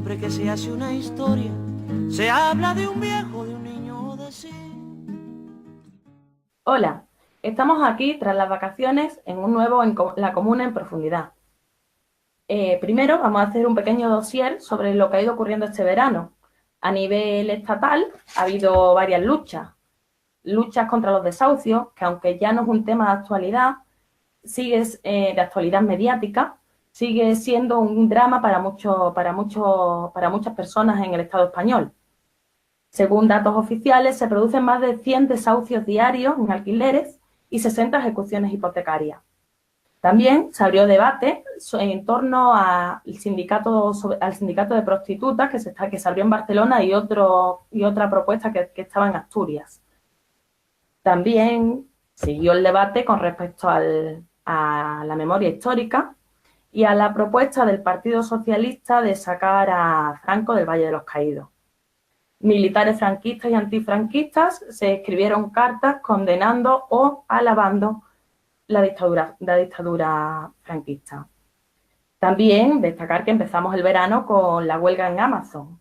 Siempre que se hace una historia, se habla de un viejo, de un niño, de sí. Hola, estamos aquí tras las vacaciones en un nuevo La Comuna en Profundidad. Primero vamos a hacer un pequeño dossier sobre lo que ha ido ocurriendo este verano. A nivel estatal ha habido varias luchas contra los desahucios, que aunque ya no es un tema de actualidad, sigue de actualidad mediática, sigue siendo un drama para muchas personas en el Estado español. Según datos oficiales, se producen más de 100 desahucios diarios en alquileres y 60 ejecuciones hipotecarias. También se abrió debate en torno al sindicato de prostitutas que se abrió en Barcelona y otra propuesta que estaba en Asturias. También siguió el debate con respecto a la memoria histórica y a la propuesta del Partido Socialista de sacar a Franco del Valle de los Caídos. Militares franquistas y antifranquistas se escribieron cartas condenando o alabando la dictadura franquista. También destacar que empezamos el verano con la huelga en Amazon,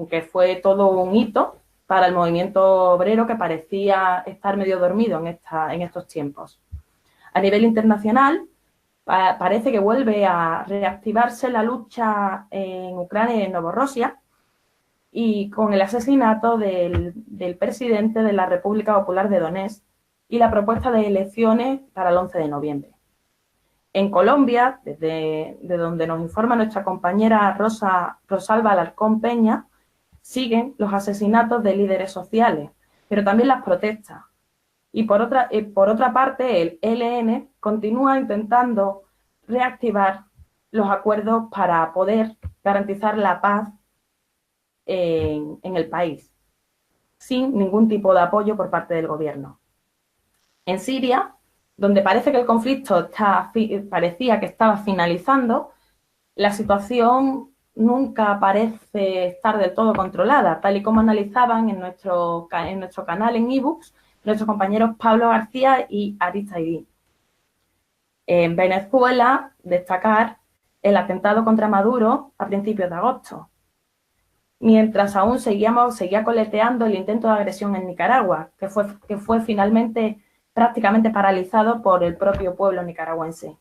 que fue todo un hito para el movimiento obrero que parecía estar medio dormido en estos tiempos. A nivel internacional, parece que vuelve a reactivarse la lucha en Ucrania y en Bielorrusia, y con el asesinato del presidente de la República Popular de Donetsk y la propuesta de elecciones para el 11 de noviembre. En Colombia, de donde nos informa nuestra compañera Rosalba Alarcón Peña, siguen los asesinatos de líderes sociales, pero también las protestas. Y por otra parte, el ELN continúa intentando reactivar los acuerdos para poder garantizar la paz en el país, sin ningún tipo de apoyo por parte del gobierno. En Siria, donde parece que el conflicto parecía que estaba finalizando, la situación nunca parece estar del todo controlada, tal y como analizaban en nuestro canal en ebooks nuestros compañeros Pablo García y Aritz Aidí. En Venezuela, destacar el atentado contra Maduro a principios de agosto, mientras aún seguía coleteando el intento de agresión en Nicaragua, que fue finalmente prácticamente paralizado por el propio pueblo nicaragüense.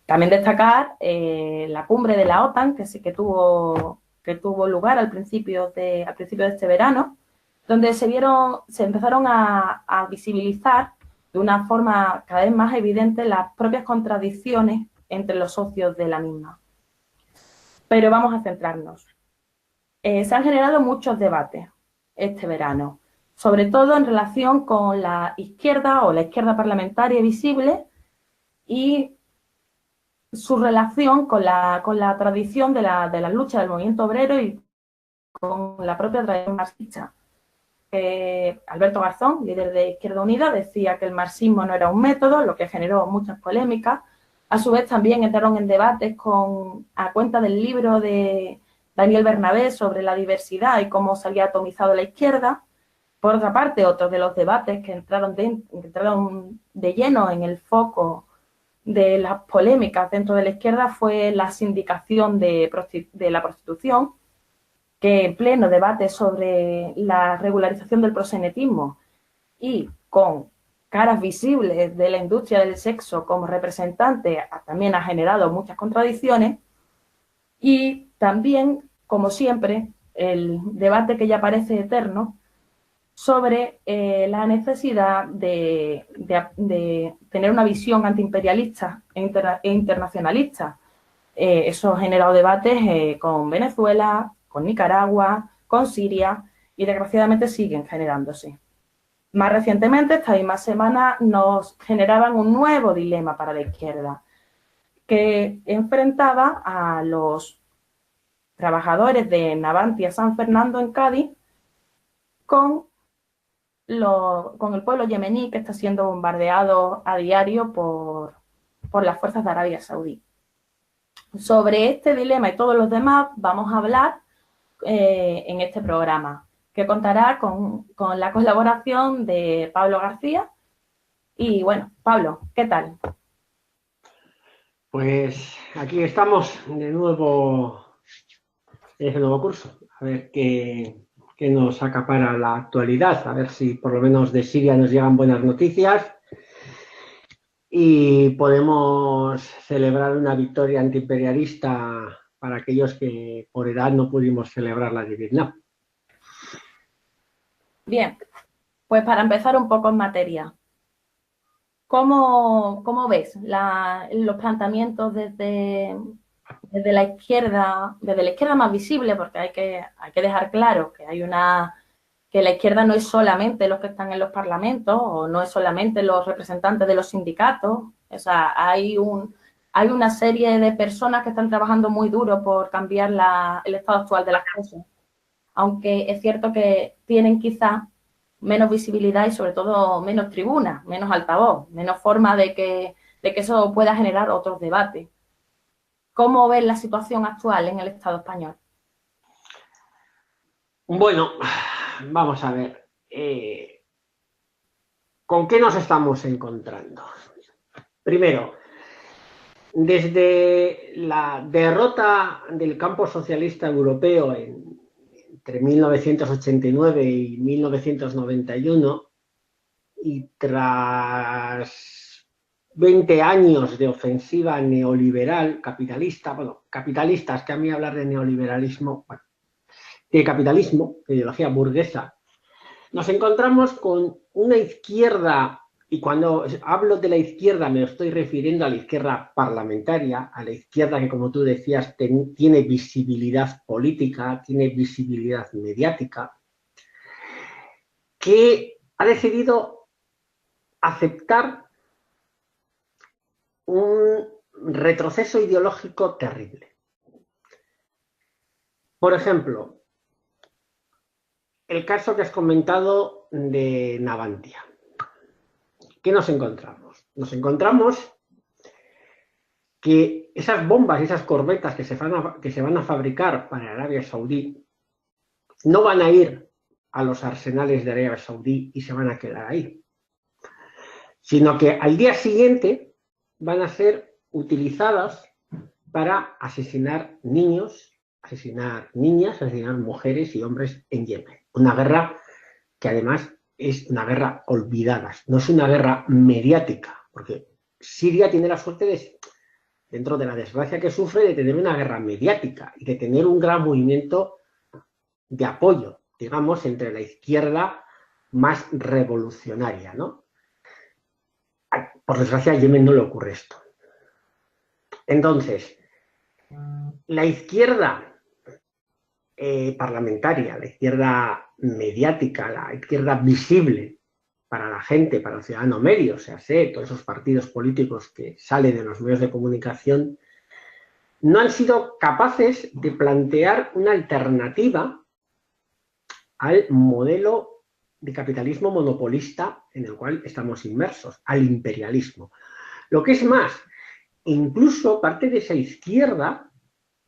También destacar la cumbre de la OTAN, que tuvo lugar al principio de este verano, donde se empezaron a visibilizar de una forma cada vez más evidente las propias contradicciones entre los socios de la misma. Pero vamos a centrarnos. Se han generado muchos debates este verano, sobre todo en relación con la izquierda o la izquierda parlamentaria visible y su relación con la tradición de la lucha del movimiento obrero y con la propia tradición marxista. Alberto Garzón, líder de Izquierda Unida, decía que el marxismo no era un método, lo que generó muchas polémicas. A su vez también entraron en debates a cuenta del libro de Daniel Bernabé sobre la diversidad y cómo se había atomizado la izquierda. Por otra parte, otro de los debates que entraron de lleno en el foco de las polémicas dentro de la izquierda fue la sindicación de la prostitución, que en pleno debate sobre la regularización del proxenetismo y con caras visibles de la industria del sexo como representante, también ha generado muchas contradicciones. Y también, como siempre, el debate que ya parece eterno sobre la necesidad de tener una visión antiimperialista e internacionalista. Eso ha generado debates con Venezuela, con Nicaragua, con Siria y desgraciadamente siguen generándose. Más recientemente, esta misma semana, nos generaban un nuevo dilema para la izquierda, que enfrentaba a los trabajadores de Navantia San Fernando en Cádiz con el pueblo yemení, que está siendo bombardeado a diario por las fuerzas de Arabia Saudí. Sobre este dilema y todos los demás vamos a hablar en este programa, que contará con la colaboración de Pablo García. Y bueno, Pablo, ¿qué tal? Pues aquí estamos de nuevo ese nuevo curso. A ver qué nos acapara la actualidad. A ver si por lo menos de Siria nos llegan buenas noticias y podemos celebrar una victoria antiimperialista para aquellos que por edad no pudimos celebrar la de Vietnam. Bien, pues para empezar un poco en materia, ¿cómo ves los planteamientos desde la izquierda más visible? Porque hay que dejar claro que que la izquierda no es solamente los que están en los parlamentos o no es solamente los representantes de los sindicatos. O sea, hay una serie de personas que están trabajando muy duro por cambiar el estado actual de las cosas. Aunque es cierto que tienen quizá menos visibilidad y sobre todo menos tribuna, menos altavoz, menos forma de que eso pueda generar otros debates. ¿Cómo ves la situación actual en el Estado español? Bueno, vamos a ver. ¿Con qué nos estamos encontrando? Primero, desde la derrota del campo socialista europeo entre 1989 y 1991 y tras 20 años de ofensiva neoliberal, capitalista, bueno, capitalistas, que a mí hablar de neoliberalismo, bueno, de capitalismo, de ideología burguesa, nos encontramos con una izquierda, y cuando hablo de la izquierda me estoy refiriendo a la izquierda parlamentaria, a la izquierda que, como tú decías, tiene visibilidad política, tiene visibilidad mediática, que ha decidido aceptar un retroceso ideológico terrible. Por ejemplo, el caso que has comentado de Navantia. ¿Qué nos encontramos? Nos encontramos que esas bombas y esas corbetas que se van a fabricar para Arabia Saudí no van a ir a los arsenales de Arabia Saudí y se van a quedar ahí, sino que al día siguiente van a ser utilizadas para asesinar niños, asesinar niñas, asesinar mujeres y hombres en Yemen. Una guerra que además es una guerra olvidada, no es una guerra mediática, porque Siria tiene la suerte dentro de la desgracia que sufre, de tener una guerra mediática y de tener un gran movimiento de apoyo, digamos, entre la izquierda más revolucionaria, ¿no? Por desgracia, a Yemen no le ocurre esto. Entonces, la izquierda parlamentaria, la izquierda mediática, la izquierda visible para la gente, para el ciudadano medio, o sea, todos esos partidos políticos que salen de los medios de comunicación, no han sido capaces de plantear una alternativa al modelo de capitalismo monopolista en el cual estamos inmersos, al imperialismo. Lo que es más, incluso parte de esa izquierda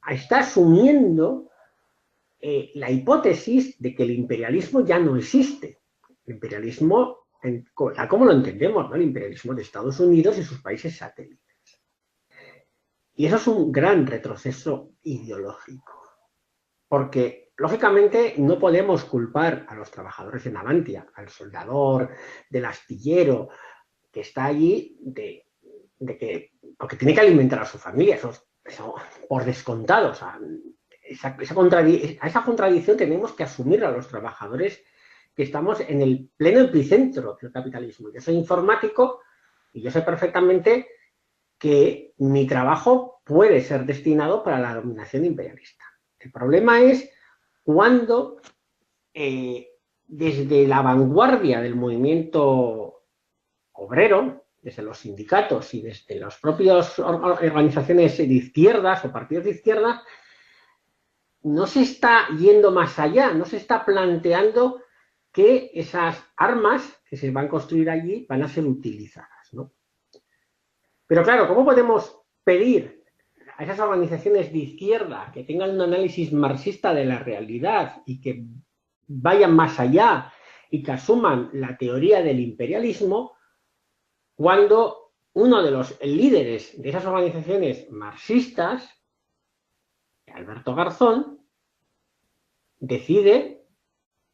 está asumiendo la hipótesis de que el imperialismo ya no existe. El imperialismo, tal como lo entendemos, ¿no? El imperialismo de Estados Unidos y sus países satélites. Y eso es un gran retroceso ideológico, porque lógicamente no podemos culpar a los trabajadores de Navantia, al soldador, del astillero, que está allí, porque tiene que alimentar a su familia, eso por descontado. O sea, a esa contradicción tenemos que asumir a los trabajadores que estamos en el pleno epicentro del capitalismo. Yo soy informático y yo sé perfectamente que mi trabajo puede ser destinado para la dominación imperialista. El problema es cuando desde la vanguardia del movimiento obrero, desde los sindicatos y desde las propias organizaciones de izquierdas o partidos de izquierda, no se está yendo más allá, no se está planteando que esas armas que se van a construir allí van a ser utilizadas, ¿no? Pero claro, ¿cómo podemos pedir a esas organizaciones de izquierda que tengan un análisis marxista de la realidad y que vayan más allá y que asuman la teoría del imperialismo cuando uno de los líderes de esas organizaciones marxistas, Alberto Garzón, decide,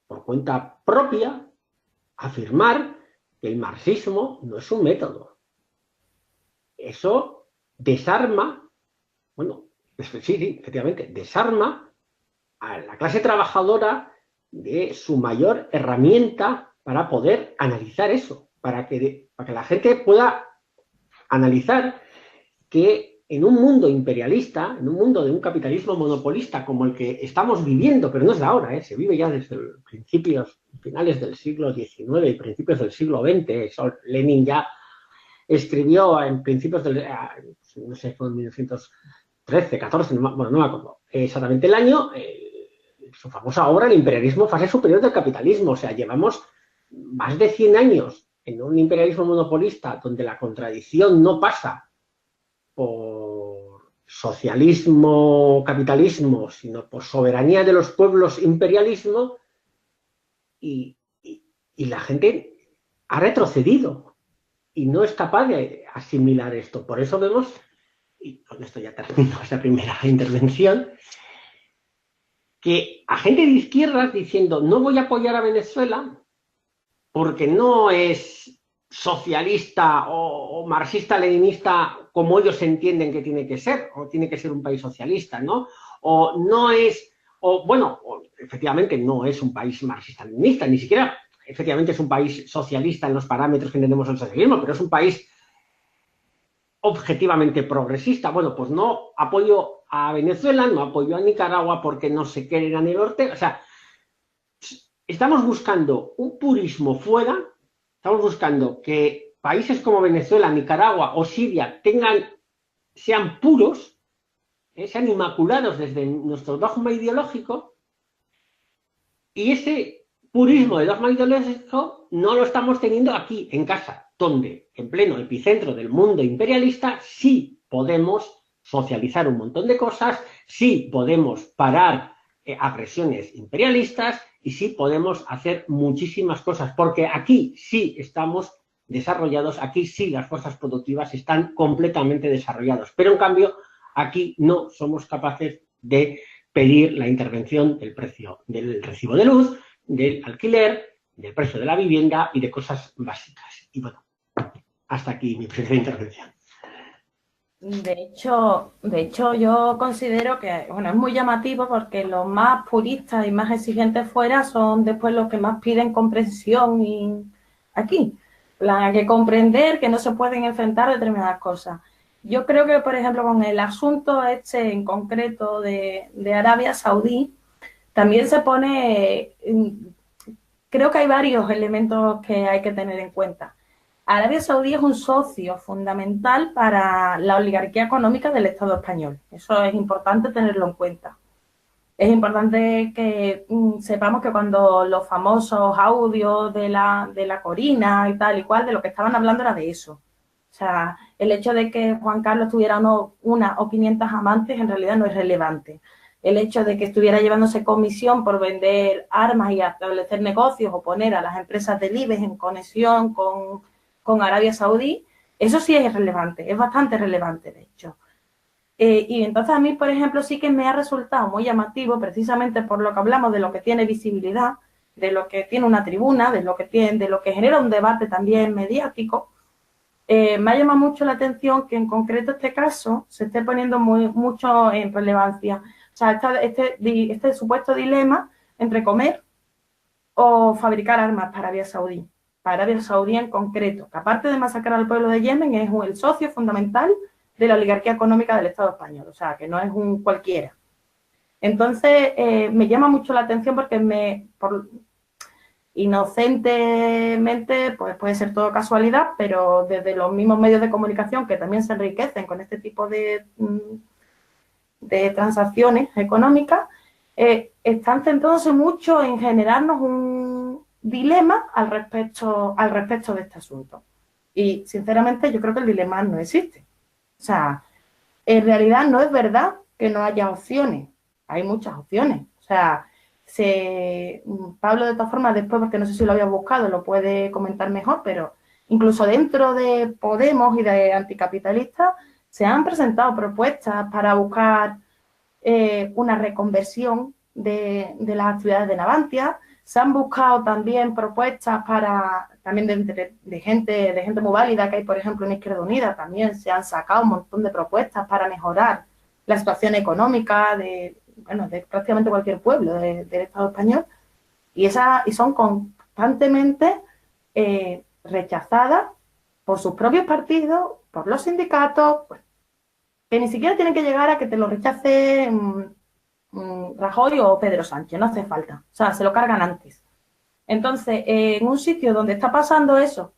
por cuenta propia, afirmar que el marxismo no es un método. Eso desarma, bueno, sí, efectivamente, desarma a la clase trabajadora de su mayor herramienta para poder analizar eso, para que la gente pueda analizar que en un mundo imperialista, en un mundo de un capitalismo monopolista como el que estamos viviendo, pero no es de ahora, se vive ya desde principios, finales del siglo XIX y principios del siglo XX. Eso Lenin ya escribió en principios del, no sé, fue en 1913, 14, bueno, no me acuerdo exactamente el año, su famosa obra, El imperialismo, fase superior del capitalismo. O sea, llevamos más de 100 años en un imperialismo monopolista donde la contradicción no pasa por socialismo, capitalismo, sino por soberanía de los pueblos, imperialismo, y la gente ha retrocedido y no es capaz de asimilar esto. Por eso vemos, y con esto ya termino esta primera intervención, que a gente de izquierdas diciendo no voy a apoyar a Venezuela porque no es socialista o marxista-leninista como ellos entienden que tiene que ser, o tiene que ser un país socialista, ¿no? O no es, efectivamente no es un país marxista-leninista, ni siquiera efectivamente es un país socialista en los parámetros que entendemos el socialismo, pero es un país objetivamente progresista. Bueno, pues no apoyo a Venezuela, no apoyo a Nicaragua porque no se quieren a Daniel Ortega. O sea, estamos buscando un purismo fuera, estamos buscando que países como Venezuela, Nicaragua o Siria sean puros, sean inmaculados desde nuestro dogma ideológico, y ese purismo de dogma ideológico no lo estamos teniendo aquí, en casa, donde, en pleno epicentro del mundo imperialista, sí podemos socializar un montón de cosas, sí podemos parar agresiones imperialistas y sí podemos hacer muchísimas cosas, porque aquí sí estamos desarrollados, aquí sí las fuerzas productivas están completamente desarrolladas, pero en cambio aquí no somos capaces de pedir la intervención del precio del recibo de luz, del alquiler, del precio de la vivienda y de cosas básicas. Y bueno, hasta aquí mi primera intervención. De hecho, yo considero que, bueno, es muy llamativo porque los más puristas y más exigentes fuera son después los que más piden comprensión y aquí. Hay que comprender que no se pueden enfrentar determinadas cosas. Yo creo que, por ejemplo, con el asunto este en concreto de Arabia Saudí, también se pone, creo que hay varios elementos que hay que tener en cuenta. Arabia Saudí es un socio fundamental para la oligarquía económica del Estado español. Eso es importante tenerlo en cuenta. Es importante que sepamos que cuando los famosos audios de la Corina y tal y cual, de lo que estaban hablando era de eso. O sea, el hecho de que Juan Carlos tuviera una o 500 amantes en realidad no es relevante. El hecho de que estuviera llevándose comisión por vender armas y establecer negocios o poner a las empresas del IBEX en conexión con Arabia Saudí, eso sí es relevante, es bastante relevante, de hecho. Y entonces a mí, por ejemplo, sí que me ha resultado muy llamativo, precisamente por lo que hablamos de lo que tiene visibilidad, de lo que tiene una tribuna, de lo que genera un debate también mediático. Me ha llamado mucho la atención que en concreto este caso se esté poniendo mucho en relevancia. O sea, este supuesto dilema entre comer o fabricar armas para Arabia Saudí. Para Arabia Saudí en concreto, que aparte de masacrar al pueblo de Yemen, es el socio fundamental de la oligarquía económica del Estado español, o sea, que no es un cualquiera. Entonces, me llama mucho la atención porque inocentemente, pues puede ser todo casualidad, pero desde los mismos medios de comunicación que también se enriquecen con este tipo de transacciones económicas, están centrándose mucho en generarnos un dilema al respecto de este asunto. Y, sinceramente, yo creo que el dilema no existe. O sea, en realidad no es verdad que no haya opciones. Hay muchas opciones. O sea, Pablo, de todas formas, después, porque no sé si lo había buscado, lo puede comentar mejor, pero incluso dentro de Podemos y de anticapitalistas se han presentado propuestas para buscar una reconversión de las actividades de Navantia. Se han buscado también propuestas también de gente muy válida que hay, por ejemplo, en Izquierda Unida. También se han sacado un montón de propuestas para mejorar la situación económica de prácticamente cualquier pueblo del Estado español. Y son constantemente rechazadas por sus propios partidos, por los sindicatos, pues, que ni siquiera tienen que llegar a que te lo rechace Rajoy o Pedro Sánchez, no hace falta. O sea, se lo cargan antes. Entonces, en un sitio donde está pasando eso,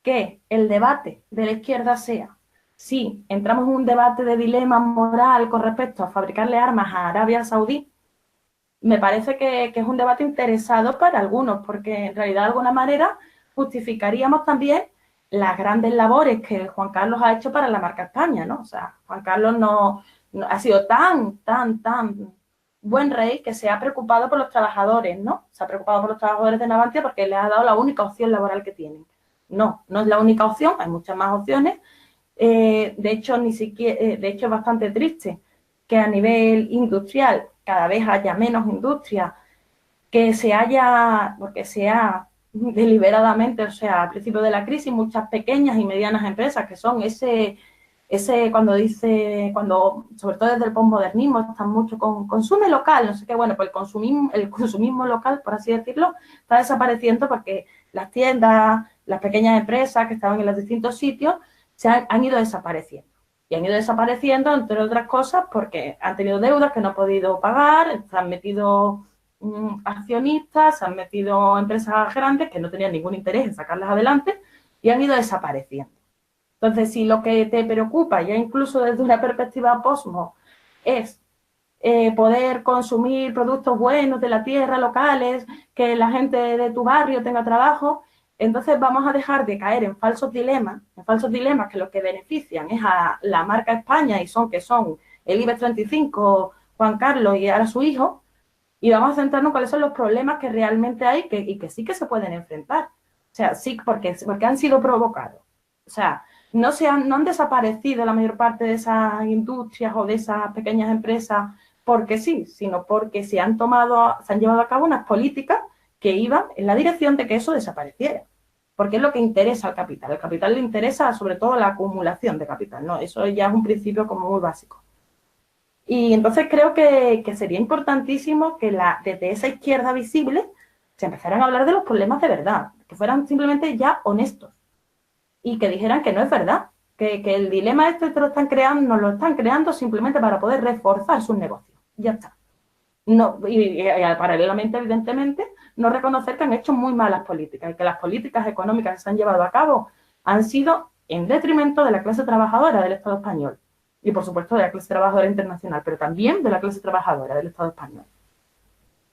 que el debate de la izquierda sea si entramos en un debate de dilema moral con respecto a fabricarle armas a Arabia Saudí, me parece que es un debate interesado para algunos, porque en realidad de alguna manera justificaríamos también las grandes labores que Juan Carlos ha hecho para la marca España, ¿no? O sea, Juan Carlos no ha sido tan buen rey que se ha preocupado por los trabajadores, ¿no? Se ha preocupado por los trabajadores de Navantia porque les ha dado la única opción laboral que tienen. No es la única opción, hay muchas más opciones. De hecho, es bastante triste que a nivel industrial cada vez haya menos industria, porque se ha deliberadamente, o sea, al principio de la crisis, muchas pequeñas y medianas empresas que son sobre todo desde el posmodernismo, están mucho con consumo local, no sé qué, bueno, pues el consumismo local, por así decirlo, está desapareciendo porque las tiendas, las pequeñas empresas que estaban en los distintos sitios, han ido desapareciendo. Y han ido desapareciendo, entre otras cosas, porque han tenido deudas que no han podido pagar, se han metido accionistas, se han metido empresas grandes que no tenían ningún interés en sacarlas adelante y han ido desapareciendo. Entonces, si lo que te preocupa, ya incluso desde una perspectiva posmo, es poder consumir productos buenos de la tierra, locales, que la gente de tu barrio tenga trabajo, entonces vamos a dejar de caer en falsos dilemas que lo que benefician es a la marca España y son el IBEX 35, Juan Carlos y ahora su hijo, y vamos a centrarnos en cuáles son los problemas que realmente hay y que sí que se pueden enfrentar. O sea, sí, porque han sido provocados. O sea, no han desaparecido la mayor parte de esas industrias o de esas pequeñas empresas porque sí, sino porque se han llevado a cabo unas políticas que iban en la dirección de que eso desapareciera. Porque es lo que interesa al capital. Al capital le interesa sobre todo la acumulación de capital, ¿no? Eso ya es un principio como muy básico. Y entonces creo que sería importantísimo que desde esa izquierda visible se empezaran a hablar de los problemas de verdad, que fueran simplemente ya honestos y que dijeran que no es verdad, que el dilema este nos lo están creando simplemente para poder reforzar sus negocios. Ya está. No, y paralelamente, evidentemente, no reconocer que han hecho muy malas políticas y que las políticas económicas que se han llevado a cabo han sido en detrimento de la clase trabajadora del Estado español y, por supuesto, de la clase trabajadora internacional, pero también de la clase trabajadora del Estado español.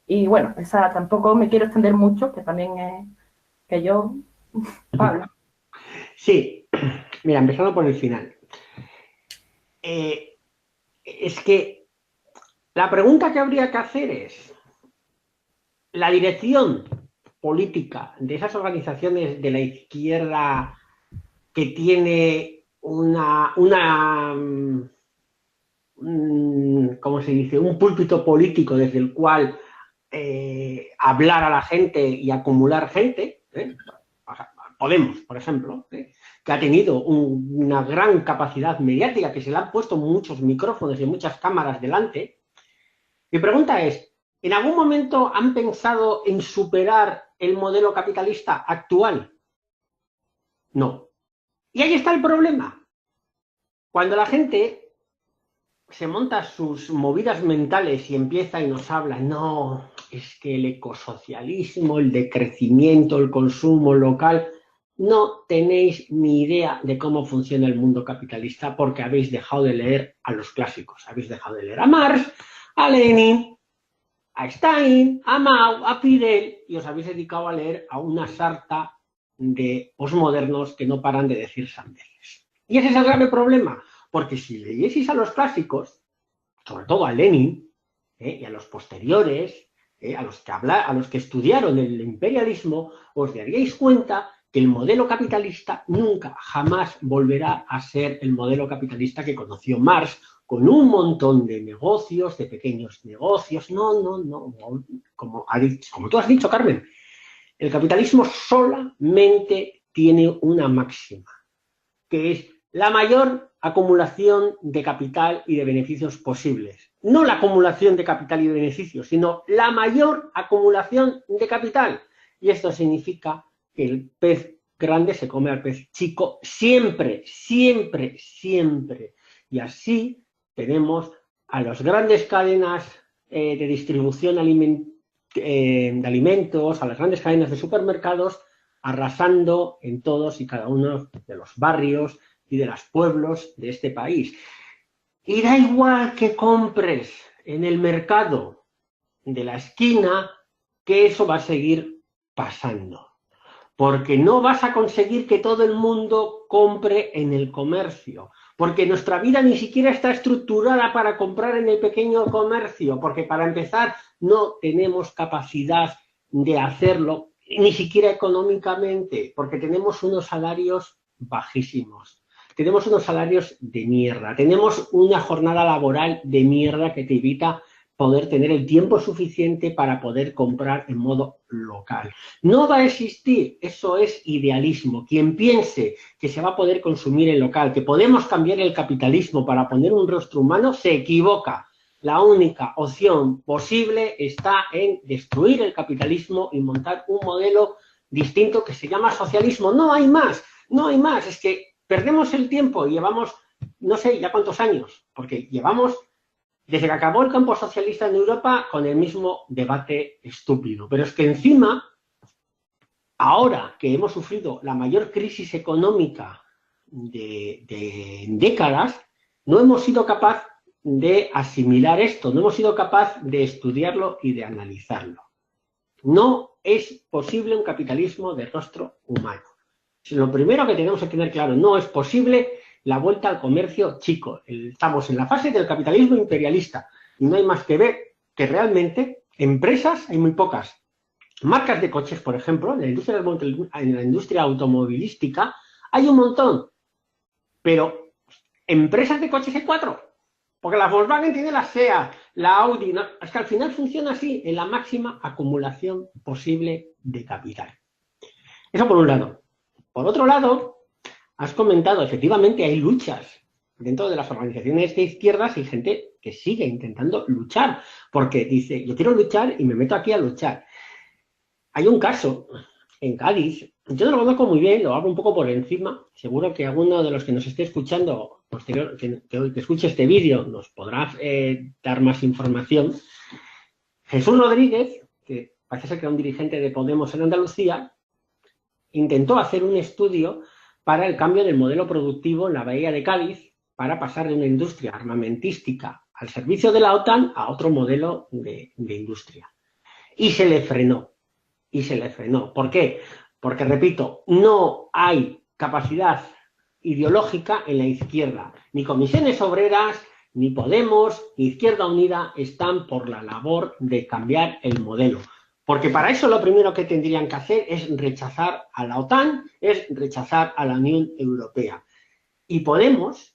Y, bueno, tampoco me quiero extender mucho, que también es que yo... Pablo. Sí, mira, empezando por el final. Es que la pregunta que habría que hacer es, ¿la dirección política de esas organizaciones de la izquierda que tiene ¿cómo se dice? Un púlpito político desde el cual hablar a la gente y acumular gente, Podemos, por ejemplo, que ha tenido una gran capacidad mediática, que se le han puesto muchos micrófonos y muchas cámaras delante. Mi pregunta es, ¿en algún momento han pensado en superar el modelo capitalista actual? No. Y ahí está el problema. Cuando la gente se monta sus movidas mentales y empieza y nos habla, no, es que el ecosocialismo, el decrecimiento, el consumo local, no tenéis ni idea de cómo funciona el mundo capitalista porque habéis dejado de leer a los clásicos, habéis dejado de leer a Marx, a Lenin, a Stein, a Mao, a Fidel, y os habéis dedicado a leer a una sarta de posmodernos que no paran de decir sandeces. Y ese es el grave problema, porque si leyeseis a los clásicos, sobre todo a Lenin, y a los posteriores, a los que estudiaron el imperialismo, os daríais cuenta que el modelo capitalista nunca, jamás volverá a ser el modelo capitalista que conoció Marx con un montón de negocios, de pequeños negocios. No, no, no. Como tú has dicho, Carmen, el capitalismo solamente tiene una máxima, que es la mayor acumulación de capital y de beneficios posibles. No la acumulación de capital y de beneficios, sino la mayor acumulación de capital. Y esto significa que el pez grande se come al pez chico siempre, siempre, siempre. Y así tenemos a las grandes cadenas de distribución de alimentos, a las grandes cadenas de supermercados, arrasando en todos y cada uno de los barrios y de los pueblos de este país. Y da igual que compres en el mercado de la esquina, que eso va a seguir pasando. Porque no vas a conseguir que todo el mundo compre en el comercio. Porque nuestra vida ni siquiera está estructurada para comprar en el pequeño comercio. Porque para empezar no tenemos capacidad de hacerlo, ni siquiera económicamente, porque tenemos unos salarios bajísimos. Tenemos unos salarios de mierda, tenemos una jornada laboral de mierda que te evita poder tener el tiempo suficiente para poder comprar en modo local. No va a existir, eso es idealismo. Quien piense que se va a poder consumir en local, que podemos cambiar el capitalismo para poner un rostro humano, se equivoca. La única opción posible está en destruir el capitalismo y montar un modelo distinto que se llama socialismo. No hay más, no hay más. Es que perdemos el tiempo y llevamos, no sé ya cuántos años, porque llevamos desde que acabó el campo socialista en Europa con el mismo debate estúpido. Pero es que encima, ahora que hemos sufrido la mayor crisis económica de décadas, no hemos sido capaces de asimilar esto, no hemos sido capaces de estudiarlo y de analizarlo. No es posible un capitalismo de rostro humano. Lo primero que tenemos que tener claro, no es posible la vuelta al comercio chico. Estamos en la fase del capitalismo imperialista y no hay más que ver que realmente empresas hay muy pocas. Marcas de coches, por ejemplo, en la industria automovilística hay un montón, pero empresas de coches hay 4. Porque la Volkswagen tiene la SEAT, la Audi, ¿no? Es que al final funciona así, en la máxima acumulación posible de capital. Eso por un lado. Por otro lado, has comentado, efectivamente hay luchas dentro de las organizaciones de izquierdas y gente que sigue intentando luchar, porque dice, yo quiero luchar y me meto aquí a luchar. Hay un caso en Cádiz, yo no lo conozco muy bien, lo hablo un poco por encima, seguro que alguno de los que nos esté escuchando, posterior, que escuche este vídeo, nos podrá dar más información. Jesús Rodríguez, que parece ser que era un dirigente de Podemos en Andalucía, intentó hacer un estudio para el cambio del modelo productivo en la bahía de Cádiz para pasar de una industria armamentística al servicio de la OTAN a otro modelo de industria. Y se le frenó. Y se le frenó. ¿Por qué? Porque, repito, no hay capacidad ideológica en la izquierda. Ni Comisiones Obreras, ni Podemos, ni Izquierda Unida están por la labor de cambiar el modelo. Porque para eso lo primero que tendrían que hacer es rechazar a la OTAN, es rechazar a la Unión Europea. Y Podemos,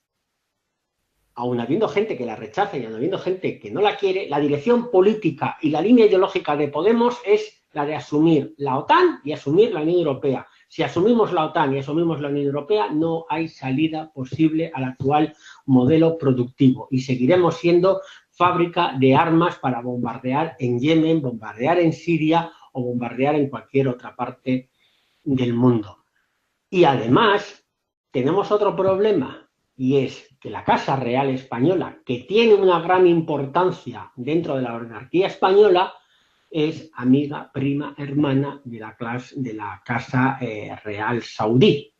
aun habiendo gente que la rechaza y aun habiendo gente que no la quiere, la dirección política y la línea ideológica de Podemos es la de asumir la OTAN y asumir la Unión Europea. Si asumimos la OTAN y asumimos la Unión Europea, no hay salida posible al actual modelo productivo y seguiremos siendo fábrica de armas para bombardear en Yemen, bombardear en Siria o bombardear en cualquier otra parte del mundo. Y además tenemos otro problema y es que la Casa Real Española, que tiene una gran importancia dentro de la monarquía española, es amiga, prima, hermana de la Casa Real Saudí,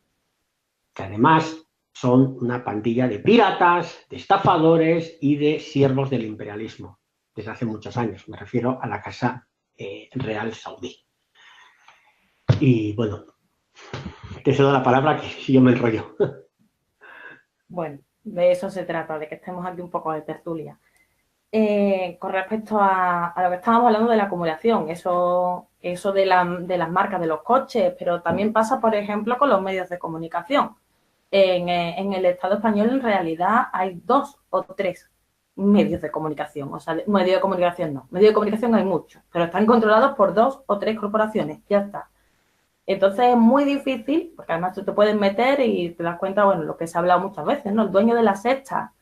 que además son una pandilla de piratas, de estafadores y de siervos del imperialismo, desde hace muchos años. Me refiero a la Casa Real Saudí. Y bueno, te cedo la palabra que si yo me enrollo. Bueno, de eso se trata, de que estemos aquí un poco de tertulia. Con respecto a lo que estábamos hablando de la acumulación, eso de las marcas de los coches, pero también pasa, por ejemplo, con los medios de comunicación. En el Estado español en realidad hay 2 o 3 medios de comunicación, o sea, medio de comunicación no, medio de comunicación hay muchos, pero están controlados por 2 o 3 corporaciones, ya está. Entonces es muy difícil, porque además tú te puedes meter y te das cuenta, bueno, lo que se ha hablado muchas veces, ¿no? El dueño de la Sexta,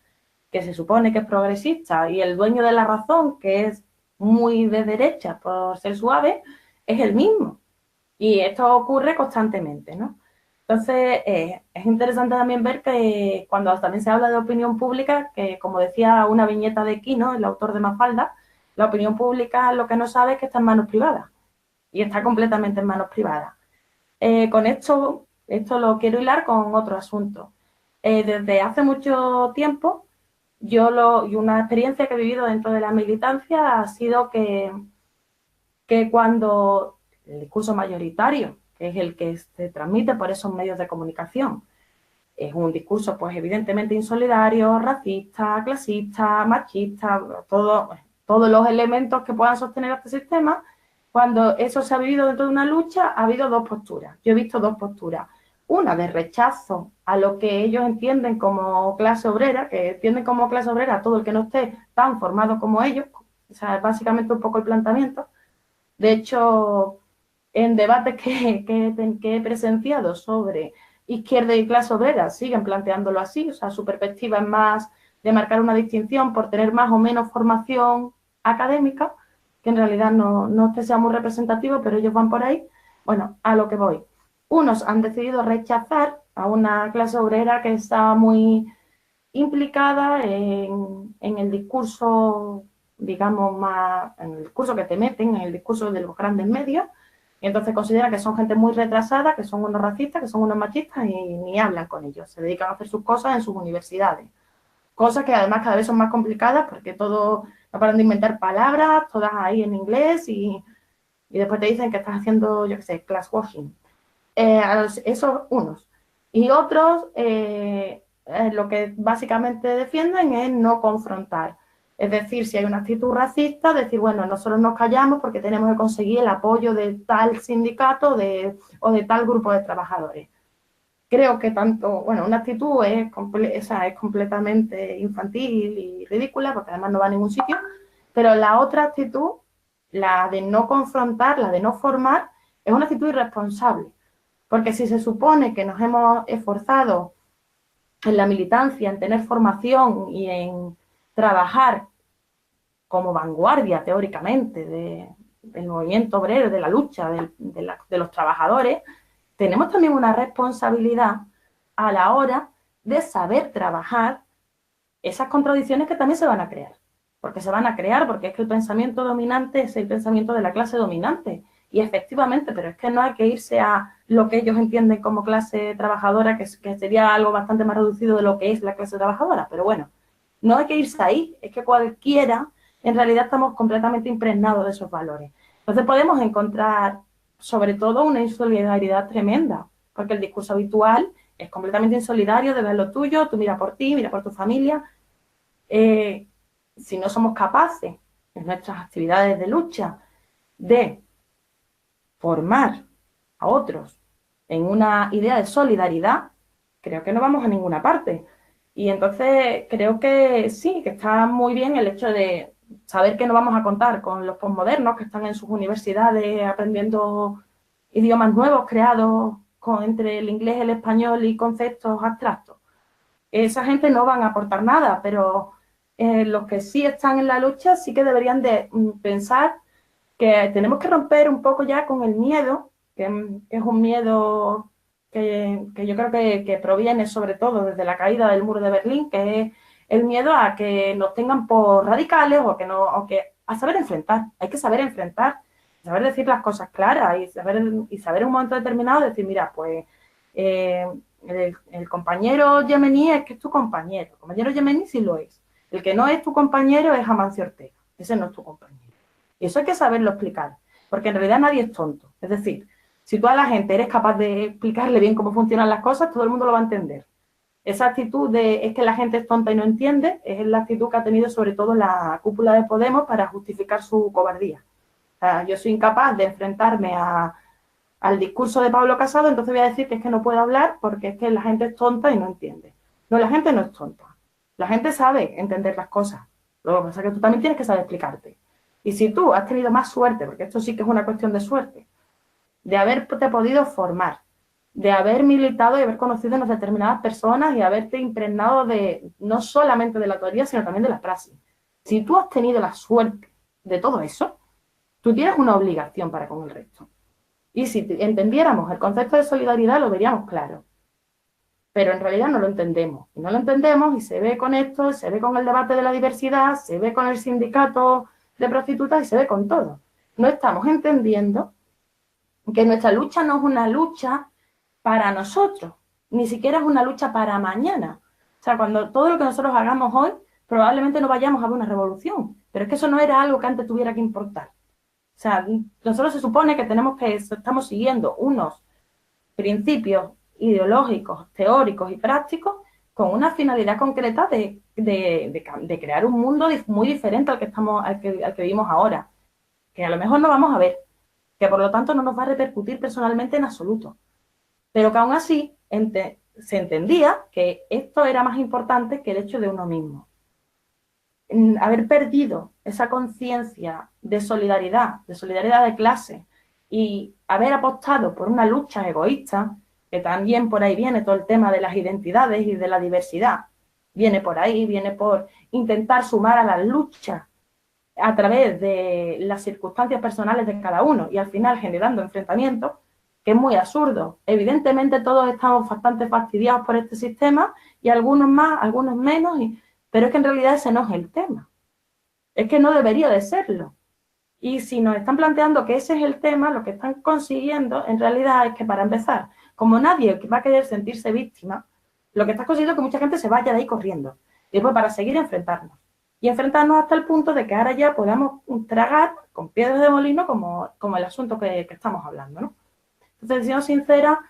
que se supone que es progresista, y el dueño de La Razón, que es muy de derecha por ser suave, es el mismo. Y esto ocurre constantemente, ¿no? Entonces, es interesante también ver que cuando también se habla de opinión pública, que como decía una viñeta de Quino, el autor de Mafalda, la opinión pública lo que no sabe es que está en manos privadas. Y está completamente en manos privadas. Con esto lo quiero hilar con otro asunto. Desde hace mucho tiempo, y una experiencia que he vivido dentro de la militancia ha sido que cuando el discurso mayoritario, que es el que se transmite por esos medios de comunicación, es un discurso, pues evidentemente insolidario, racista, clasista, machista, todos los elementos que puedan sostener este sistema. Cuando eso se ha vivido dentro de una lucha, ha habido 2 posturas. Yo he visto 2 posturas. Una de rechazo a lo que ellos entienden como clase obrera, que entienden como clase obrera a todo el que no esté tan formado como ellos. O sea, es básicamente un poco el planteamiento. De hecho, en debates que he presenciado sobre izquierda y clase obrera, siguen planteándolo así. O sea, su perspectiva es más de marcar una distinción por tener más o menos formación académica, que en realidad no es que sea muy representativo, pero ellos van por ahí. Bueno, a lo que voy. Unos han decidido rechazar a una clase obrera que está muy implicada en el discurso, digamos, más, en el discurso que te meten, en el discurso de los grandes medios, y entonces considera que son gente muy retrasada, que son unos racistas, que son unos machistas, y ni hablan con ellos, se dedican a hacer sus cosas en sus universidades. Cosas que además cada vez son más complicadas porque todo, no paran de inventar palabras, todas ahí en inglés, y después te dicen que estás haciendo, yo qué sé, class washing. Esos unos. Y otros, lo que básicamente defienden es no confrontar. Es decir, si hay una actitud racista, decir, bueno, nosotros nos callamos porque tenemos que conseguir el apoyo de tal sindicato o de tal grupo de trabajadores. Creo que una actitud es completamente infantil y ridícula, porque además no va a ningún sitio, pero la otra actitud, la de no confrontar, la de no formar, es una actitud irresponsable. Porque si se supone que nos hemos esforzado en la militancia, en tener formación y en trabajar como vanguardia teóricamente del movimiento obrero, de la lucha de los trabajadores, tenemos también una responsabilidad a la hora de saber trabajar esas contradicciones que también se van a crear. Porque se van a crear, porque es que el pensamiento dominante es el pensamiento de la clase dominante. Y efectivamente, pero es que no hay que irse a lo que ellos entienden como clase trabajadora, que sería algo bastante más reducido de lo que es la clase trabajadora. Pero bueno, no hay que irse ahí, es que cualquiera, en realidad estamos completamente impregnados de esos valores. Entonces podemos encontrar, sobre todo, una insolidaridad tremenda, porque el discurso habitual es completamente insolidario de ver lo tuyo, tú mira por ti, mira por tu familia. Si no somos capaces, en nuestras actividades de lucha, de formar a otros en una idea de solidaridad, creo que no vamos a ninguna parte. Y entonces creo que sí, que está muy bien el hecho de saber que no vamos a contar con los posmodernos que están en sus universidades aprendiendo idiomas nuevos creados entre el inglés, el español y conceptos abstractos. Esa gente no van a aportar nada, pero los que sí están en la lucha sí que deberían de pensar que tenemos que romper un poco ya con el miedo, que es un miedo que yo creo que proviene sobre todo desde la caída del muro de Berlín, que es el miedo a que nos tengan por radicales o a saber enfrentar. Hay que saber enfrentar, saber decir las cosas claras y saber en un momento determinado decir, mira, pues el compañero yemení es que es tu compañero. El compañero yemení sí lo es. El que no es tu compañero es Amancio Ortega. Ese no es tu compañero. Y eso hay que saberlo explicar, porque en realidad nadie es tonto. Es decir, si tú a la gente eres capaz de explicarle bien cómo funcionan las cosas, todo el mundo lo va a entender. Esa actitud de es que la gente es tonta y no entiende, es la actitud que ha tenido sobre todo la cúpula de Podemos para justificar su cobardía. O sea, yo soy incapaz de enfrentarme a al discurso de Pablo Casado, entonces voy a decir que es que no puedo hablar porque es que la gente es tonta y no entiende. No, la gente no es tonta. La gente sabe entender las cosas. Lo que pasa es que tú también tienes que saber explicarte. Y si tú has tenido más suerte, porque esto sí que es una cuestión de suerte, de haberte podido formar, de haber militado y haber conocido a unas determinadas personas y haberte impregnado de no solamente de la teoría, sino también de la praxis. Si tú has tenido la suerte de todo eso, tú tienes una obligación para con el resto. Y si entendiéramos el concepto de solidaridad, lo veríamos claro. Pero en realidad no lo entendemos. Y no lo entendemos y se ve con esto, se ve con el debate de la diversidad, se ve con el sindicato de prostitutas y se ve con todo. No estamos entendiendo que nuestra lucha no es una lucha para nosotros, ni siquiera es una lucha para mañana. O sea, cuando todo lo que nosotros hagamos hoy, probablemente no vayamos a ver una revolución, pero es que eso no era algo que antes tuviera que importar. O sea, nosotros se supone que estamos siguiendo unos principios ideológicos, teóricos y prácticos con una finalidad concreta de crear un mundo muy diferente al que vivimos ahora, que a lo mejor no vamos a ver, que por lo tanto no nos va a repercutir personalmente en absoluto, pero que aún así se entendía que esto era más importante que el hecho de uno mismo. Haber perdido esa conciencia de solidaridad de clase y haber apostado por una lucha egoísta, que también por ahí viene todo el tema de las identidades y de la diversidad, viene por ahí, viene por intentar sumar a las luchas a través de las circunstancias personales de cada uno y al final generando enfrentamientos, que es muy absurdo. Evidentemente todos estamos bastante fastidiados por este sistema y algunos más, algunos menos, pero es que en realidad ese no es el tema. Es que no debería de serlo. Y si nos están planteando que ese es el tema, lo que están consiguiendo en realidad es que, para empezar, como nadie va a querer sentirse víctima, lo que está consiguiendo es que mucha gente se vaya de ahí corriendo. Y después para seguir enfrentarnos. Y enfrentarnos hasta el punto de que ahora ya podamos tragar con piedras de molino como el asunto que estamos hablando, ¿no? Entonces, siendo sincera,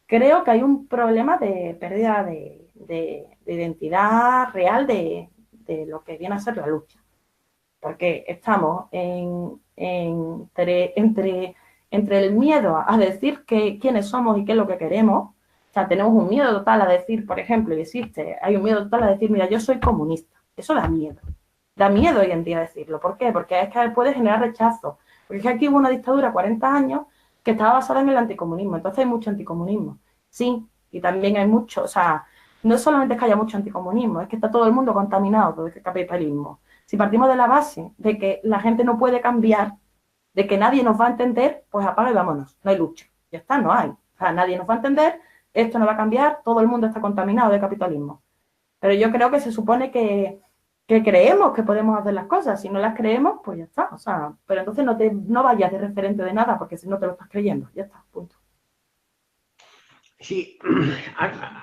creo que hay un problema de pérdida de identidad real de lo que viene a ser la lucha. Porque estamos entre el miedo a decir quiénes somos y qué es lo que queremos. O sea, tenemos un miedo total a decir, por ejemplo, hay un miedo total a decir, mira, yo soy comunista. Eso da miedo. Da miedo hoy en día decirlo. ¿Por qué? Porque es que puede generar rechazo. Porque es que aquí hubo una dictadura 40 años que estaba basada en el anticomunismo. Entonces hay mucho anticomunismo. Sí, y también hay mucho, o sea, no solamente es que haya mucho anticomunismo, es que está todo el mundo contaminado por el capitalismo. Si partimos de la base de que la gente no puede cambiar, de que nadie nos va a entender, pues apaga y vámonos. No hay lucha. Ya está, no hay. O sea, nadie nos va a entender, esto no va a cambiar, todo el mundo está contaminado de capitalismo. Pero yo creo que se supone que creemos que podemos hacer las cosas. Si no las creemos, pues ya está. O sea, pero entonces no vayas de referente de nada, porque si no te lo estás creyendo. Ya está, punto. Sí,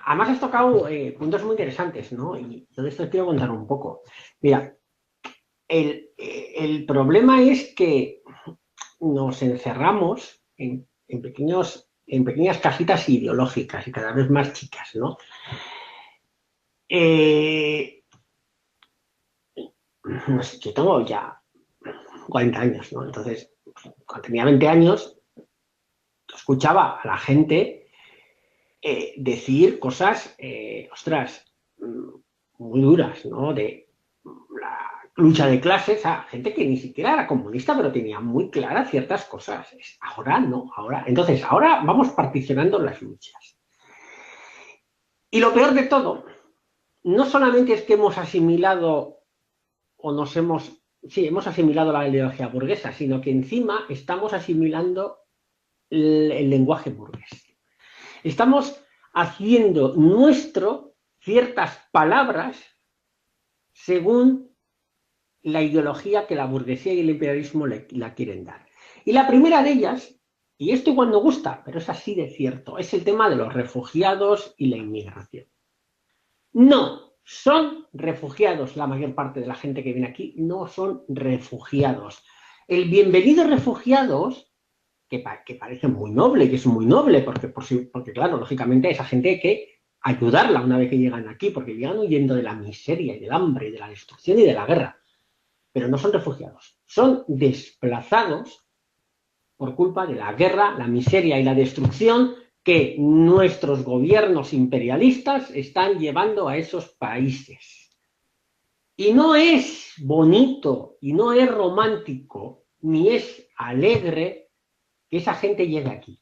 además has tocado puntos muy interesantes, ¿no? Y yo de esto quiero contar un poco. Mira, el problema es que nos encerramos en pequeñas cajitas ideológicas y cada vez más chicas, ¿no? No sé, yo tengo ya 40 años, ¿no? Entonces, cuando tenía 20 años, escuchaba a la gente decir cosas, ostras, muy duras, ¿no? De la lucha de clases, a gente que ni siquiera era comunista, pero tenía muy claras ciertas cosas. Ahora no, Entonces, ahora vamos particionando las luchas. Y lo peor de todo, no solamente es que hemos asimilado hemos asimilado la ideología burguesa, sino que encima estamos asimilando el lenguaje burgués. Estamos haciendo nuestro ciertas palabras según la ideología que la burguesía y el imperialismo la quieren dar. Y la primera de ellas, y esto igual no gusta, pero es así de cierto, es el tema de los refugiados y la inmigración. No son refugiados la mayor parte de la gente que viene aquí, no son refugiados. El bienvenido refugiados, que parece muy noble, que es muy noble, porque claro, lógicamente a esa gente hay que ayudarla una vez que llegan aquí, porque llegan huyendo de la miseria y del hambre y de la destrucción y de la guerra. Pero no son refugiados, son desplazados por culpa de la guerra, la miseria y la destrucción que nuestros gobiernos imperialistas están llevando a esos países. Y no es bonito, y no es romántico, ni es alegre que esa gente llegue aquí.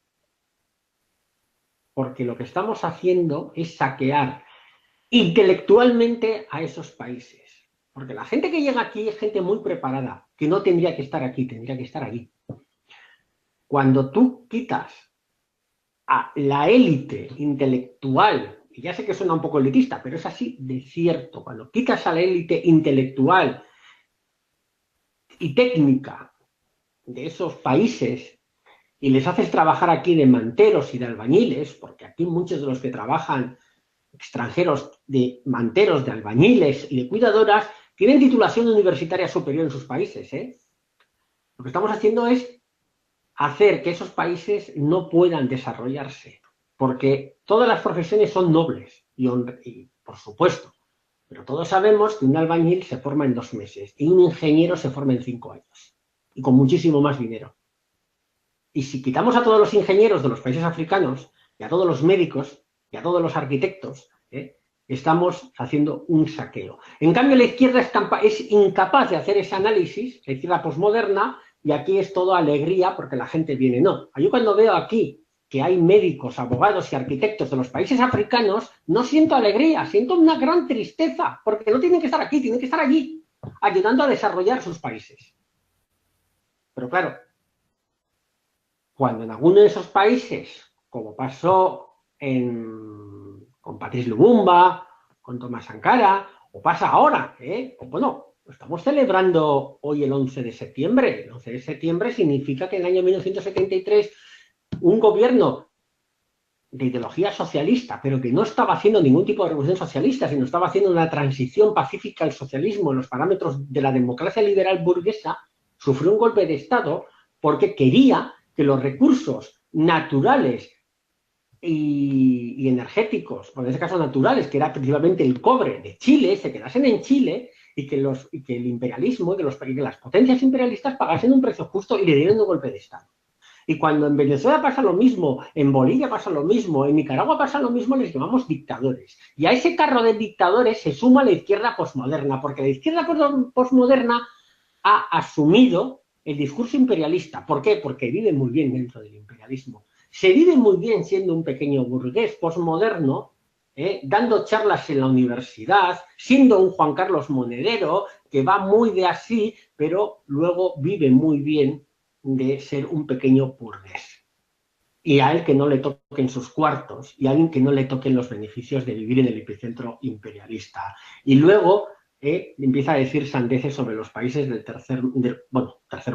Porque lo que estamos haciendo es saquear intelectualmente a esos países. Porque la gente que llega aquí es gente muy preparada, que no tendría que estar aquí, tendría que estar allí. Cuando tú quitas a la élite intelectual, y ya sé que suena un poco elitista, pero es así de cierto, cuando quitas a la élite intelectual y técnica de esos países y les haces trabajar aquí de manteros y de albañiles, porque aquí muchos de los que trabajan extranjeros de manteros, de albañiles y de cuidadoras tienen titulación universitaria superior en sus países, ¿eh? Lo que estamos haciendo es hacer que esos países no puedan desarrollarse, porque todas las profesiones son nobles y por supuesto, pero todos sabemos que un albañil se forma en 2 meses y un ingeniero se forma en 5 años y con muchísimo más dinero. Y si quitamos a todos los ingenieros de los países africanos y a todos los médicos y a todos los arquitectos, estamos haciendo un saqueo. En cambio, la izquierda es incapaz de hacer ese análisis, la izquierda posmoderna, y aquí es todo alegría porque la gente viene. No, yo cuando veo aquí que hay médicos, abogados y arquitectos de los países africanos, no siento alegría, siento una gran tristeza, porque no tienen que estar aquí, tienen que estar allí, ayudando a desarrollar sus países. Pero claro, cuando en alguno de esos países, como pasó con Patrice Lumumba, con Thomas Sankara, o pasa ahora, o bueno, estamos celebrando hoy el 11 de septiembre. El 11 de septiembre significa que en el año 1973 un gobierno de ideología socialista, pero que no estaba haciendo ningún tipo de revolución socialista, sino estaba haciendo una transición pacífica al socialismo en los parámetros de la democracia liberal burguesa, sufrió un golpe de Estado porque quería que los recursos naturales y energéticos, o en este caso naturales, que era principalmente el cobre de Chile, se quedasen en Chile y que el imperialismo y que las potencias imperialistas pagasen un precio justo y le dieran un golpe de Estado. Y cuando en Venezuela pasa lo mismo, en Bolivia pasa lo mismo, en Nicaragua pasa lo mismo, les llamamos dictadores. Y a ese carro de dictadores se suma la izquierda posmoderna, porque la izquierda posmoderna ha asumido el discurso imperialista. ¿Por qué? Porque vive muy bien dentro del imperialismo. Se vive muy bien siendo un pequeño burgués posmoderno, dando charlas en la universidad, siendo un Juan Carlos Monedero, que va muy de así, pero luego vive muy bien de ser un pequeño burgués. Y a él que no le toquen sus cuartos, y a alguien que no le toquen los beneficios de vivir en el epicentro imperialista. Y luego empieza a decir sandeces sobre los países del tercer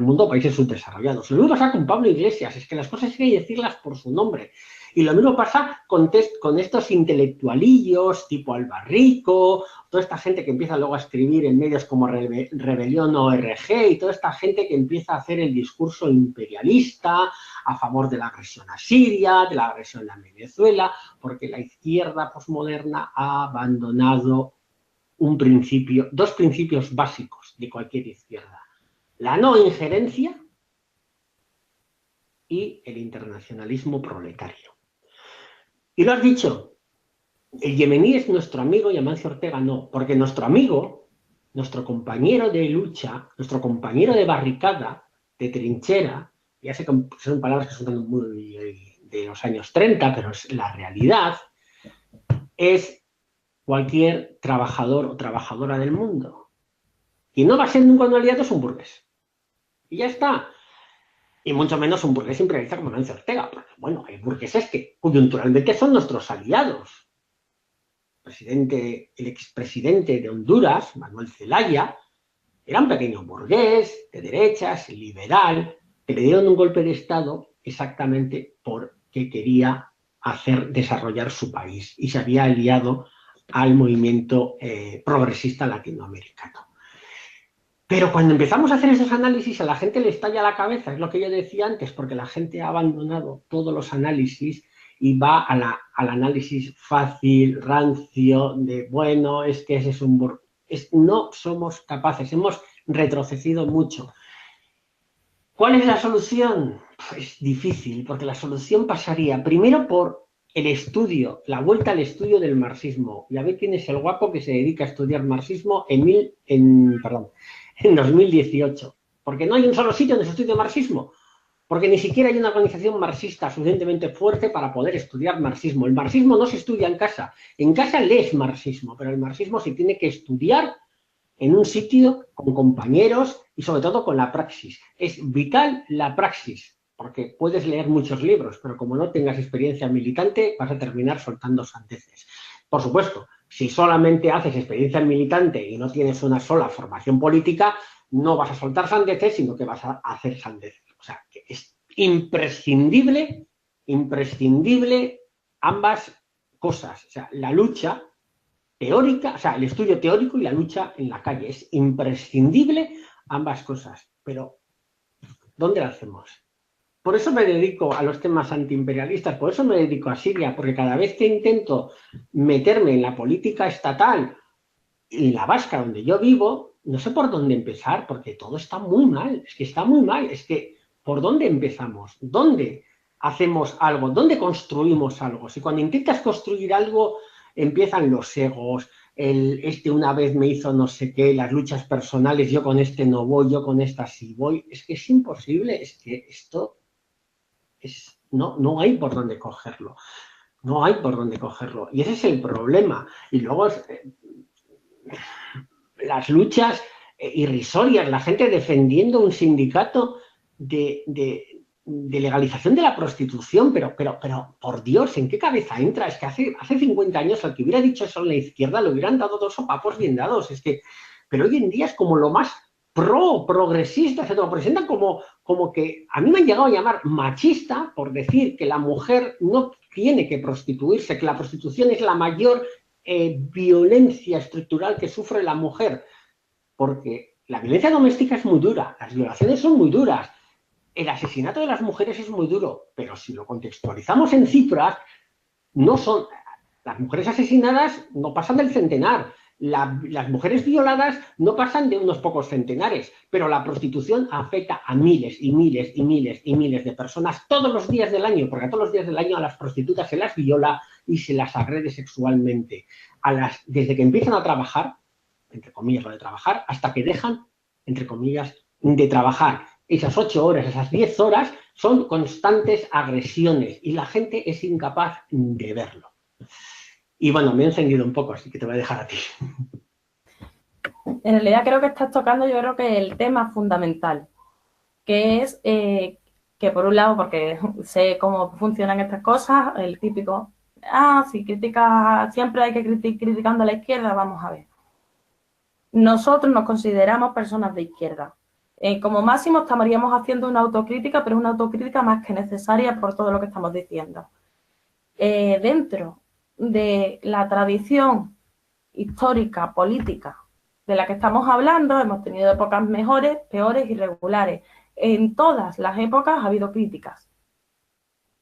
mundo, países subdesarrollados. Lo mismo pasa con Pablo Iglesias, es que las cosas hay que decirlas por su nombre. Y lo mismo pasa con estos intelectualillos tipo Albarrico, toda esta gente que empieza luego a escribir en medios como Rebelión ORG y toda esta gente que empieza a hacer el discurso imperialista a favor de la agresión a Siria, de la agresión a Venezuela, porque la izquierda posmoderna ha abandonado dos principios básicos de cualquier izquierda: la no injerencia y el internacionalismo proletario. Y lo has dicho, el yemení es nuestro amigo y Amancio Ortega no, porque nuestro amigo, nuestro compañero de lucha, nuestro compañero de barricada, de trinchera, ya sé que son palabras que son muy de los años 30, pero es la realidad, es cualquier trabajador o trabajadora del mundo. Y no va a ser nunca un aliado, es un burgués. Y ya está. Y mucho menos un burgués imperialista como Amancio Ortega. Porque, bueno, hay burgueses que coyunturalmente son nuestros aliados. El expresidente de Honduras, Manuel Zelaya, era un pequeño burgués, de derechas, liberal, que le dieron un golpe de Estado exactamente porque quería hacer desarrollar su país y se había aliado al movimiento progresista latinoamericano. Pero cuando empezamos a hacer esos análisis, a la gente le estalla la cabeza, es lo que yo decía antes, porque la gente ha abandonado todos los análisis y va al análisis fácil, rancio, de bueno, es que ese es un burgués. No somos capaces, hemos retrocedido mucho. ¿Cuál es la solución? Pues difícil, porque la solución pasaría primero por el estudio, la vuelta al estudio del marxismo. Ya ve quién es el guapo que se dedica a estudiar marxismo en 2018. Porque no hay un solo sitio donde se estudie marxismo. Porque ni siquiera hay una organización marxista suficientemente fuerte para poder estudiar marxismo. El marxismo no se estudia en casa. En casa lees marxismo, pero el marxismo se tiene que estudiar en un sitio con compañeros y sobre todo con la praxis. Es vital la praxis, porque puedes leer muchos libros, pero como no tengas experiencia militante, vas a terminar soltando sandeces. Por supuesto, si solamente haces experiencia militante y no tienes una sola formación política, no vas a soltar sandeces, sino que vas a hacer sandeces. O sea, que es imprescindible ambas cosas. O sea, la lucha teórica, o sea, el estudio teórico y la lucha en la calle. Es imprescindible ambas cosas. Pero, ¿dónde la hacemos? Por eso me dedico a los temas antiimperialistas, por eso me dedico a Siria, porque cada vez que intento meterme en la política estatal y la vasca donde yo vivo, no sé por dónde empezar, porque todo está muy mal, es que está muy mal, es que ¿por dónde empezamos? ¿Dónde hacemos algo? ¿Dónde construimos algo? Si cuando intentas construir algo empiezan los egos, una vez me hizo no sé qué, las luchas personales, yo con este no voy, yo con esta sí voy, es que es imposible, es que esto no hay por dónde cogerlo, no hay por dónde cogerlo, y ese es el problema. Y luego las luchas irrisorias, la gente defendiendo un sindicato de legalización de la prostitución, pero por Dios, ¿en qué cabeza entra? Es que hace 50 años al que hubiera dicho eso en la izquierda le hubieran dado 2 sopapos bien dados, pero hoy en día es como lo más progresista, se lo presentan como que a mí me han llegado a llamar machista por decir que la mujer no tiene que prostituirse, que la prostitución es la mayor violencia estructural que sufre la mujer, porque la violencia doméstica es muy dura, las violaciones son muy duras, el asesinato de las mujeres es muy duro, pero si lo contextualizamos en cifras, no son, las mujeres asesinadas no pasan del centenar, las mujeres violadas no pasan de unos pocos centenares, pero la prostitución afecta a miles y miles y miles y miles de personas todos los días del año, porque todos los días del año a las prostitutas se las viola y se las agrede sexualmente. Desde que empiezan a trabajar, entre comillas lo de trabajar, hasta que dejan, entre comillas, de trabajar. Esas 8 horas, esas 10 horas son constantes agresiones y la gente es incapaz de verlo. Y bueno, me he encendido un poco, así que te voy a dejar a ti. En realidad creo que estás tocando, yo creo que el tema fundamental, que es que por un lado, porque sé cómo funcionan estas cosas, el típico, si critica, siempre hay que criticando a la izquierda, vamos a ver. Nosotros nos consideramos personas de izquierda. Como máximo estaríamos haciendo una autocrítica, pero una autocrítica más que necesaria por todo lo que estamos diciendo. Dentro de la tradición histórica, política, de la que estamos hablando, hemos tenido épocas mejores, peores y regulares. En todas las épocas ha habido críticas.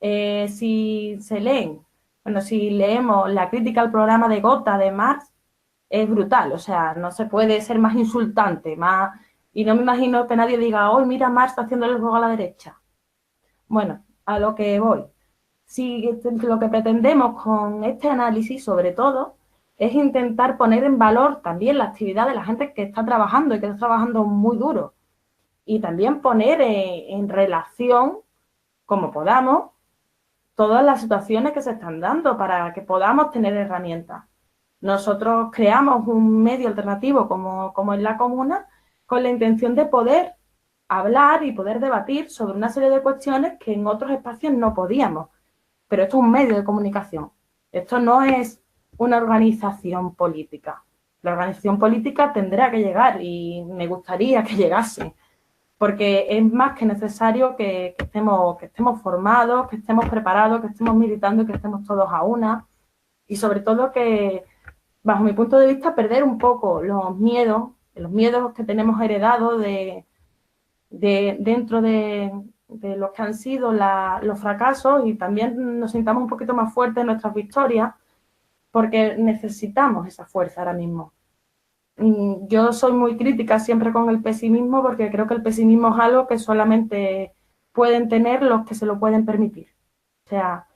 Si leemos la crítica al programa de Gotha de Marx, es brutal, o sea, no se puede ser más insultante, y no me imagino que nadie diga, hoy mira, Marx está haciendo el juego a la derecha. Bueno, a lo que voy. Si lo que pretendemos con este análisis, sobre todo, es intentar poner en valor también la actividad de la gente que está trabajando y que está trabajando muy duro. Y también poner en relación, como podamos, todas las situaciones que se están dando para que podamos tener herramientas. Nosotros creamos un medio alternativo como es la comuna con la intención de poder hablar y poder debatir sobre una serie de cuestiones que en otros espacios no podíamos. Pero esto es un medio de comunicación. Esto no es una organización política. La organización política tendrá que llegar y me gustaría que llegase, porque es más que necesario que estemos formados, que estemos preparados, que estemos militando y que estemos todos a una. Y sobre todo que, bajo mi punto de vista, perder un poco los miedos que tenemos heredados dentro de los que han sido los fracasos, y también nos sintamos un poquito más fuertes en nuestras victorias, porque necesitamos esa fuerza ahora mismo. yo soy muy crítica siempre con el pesimismo porque creo que el pesimismo es algo que solamente pueden tener los que se lo pueden permitir. O sea,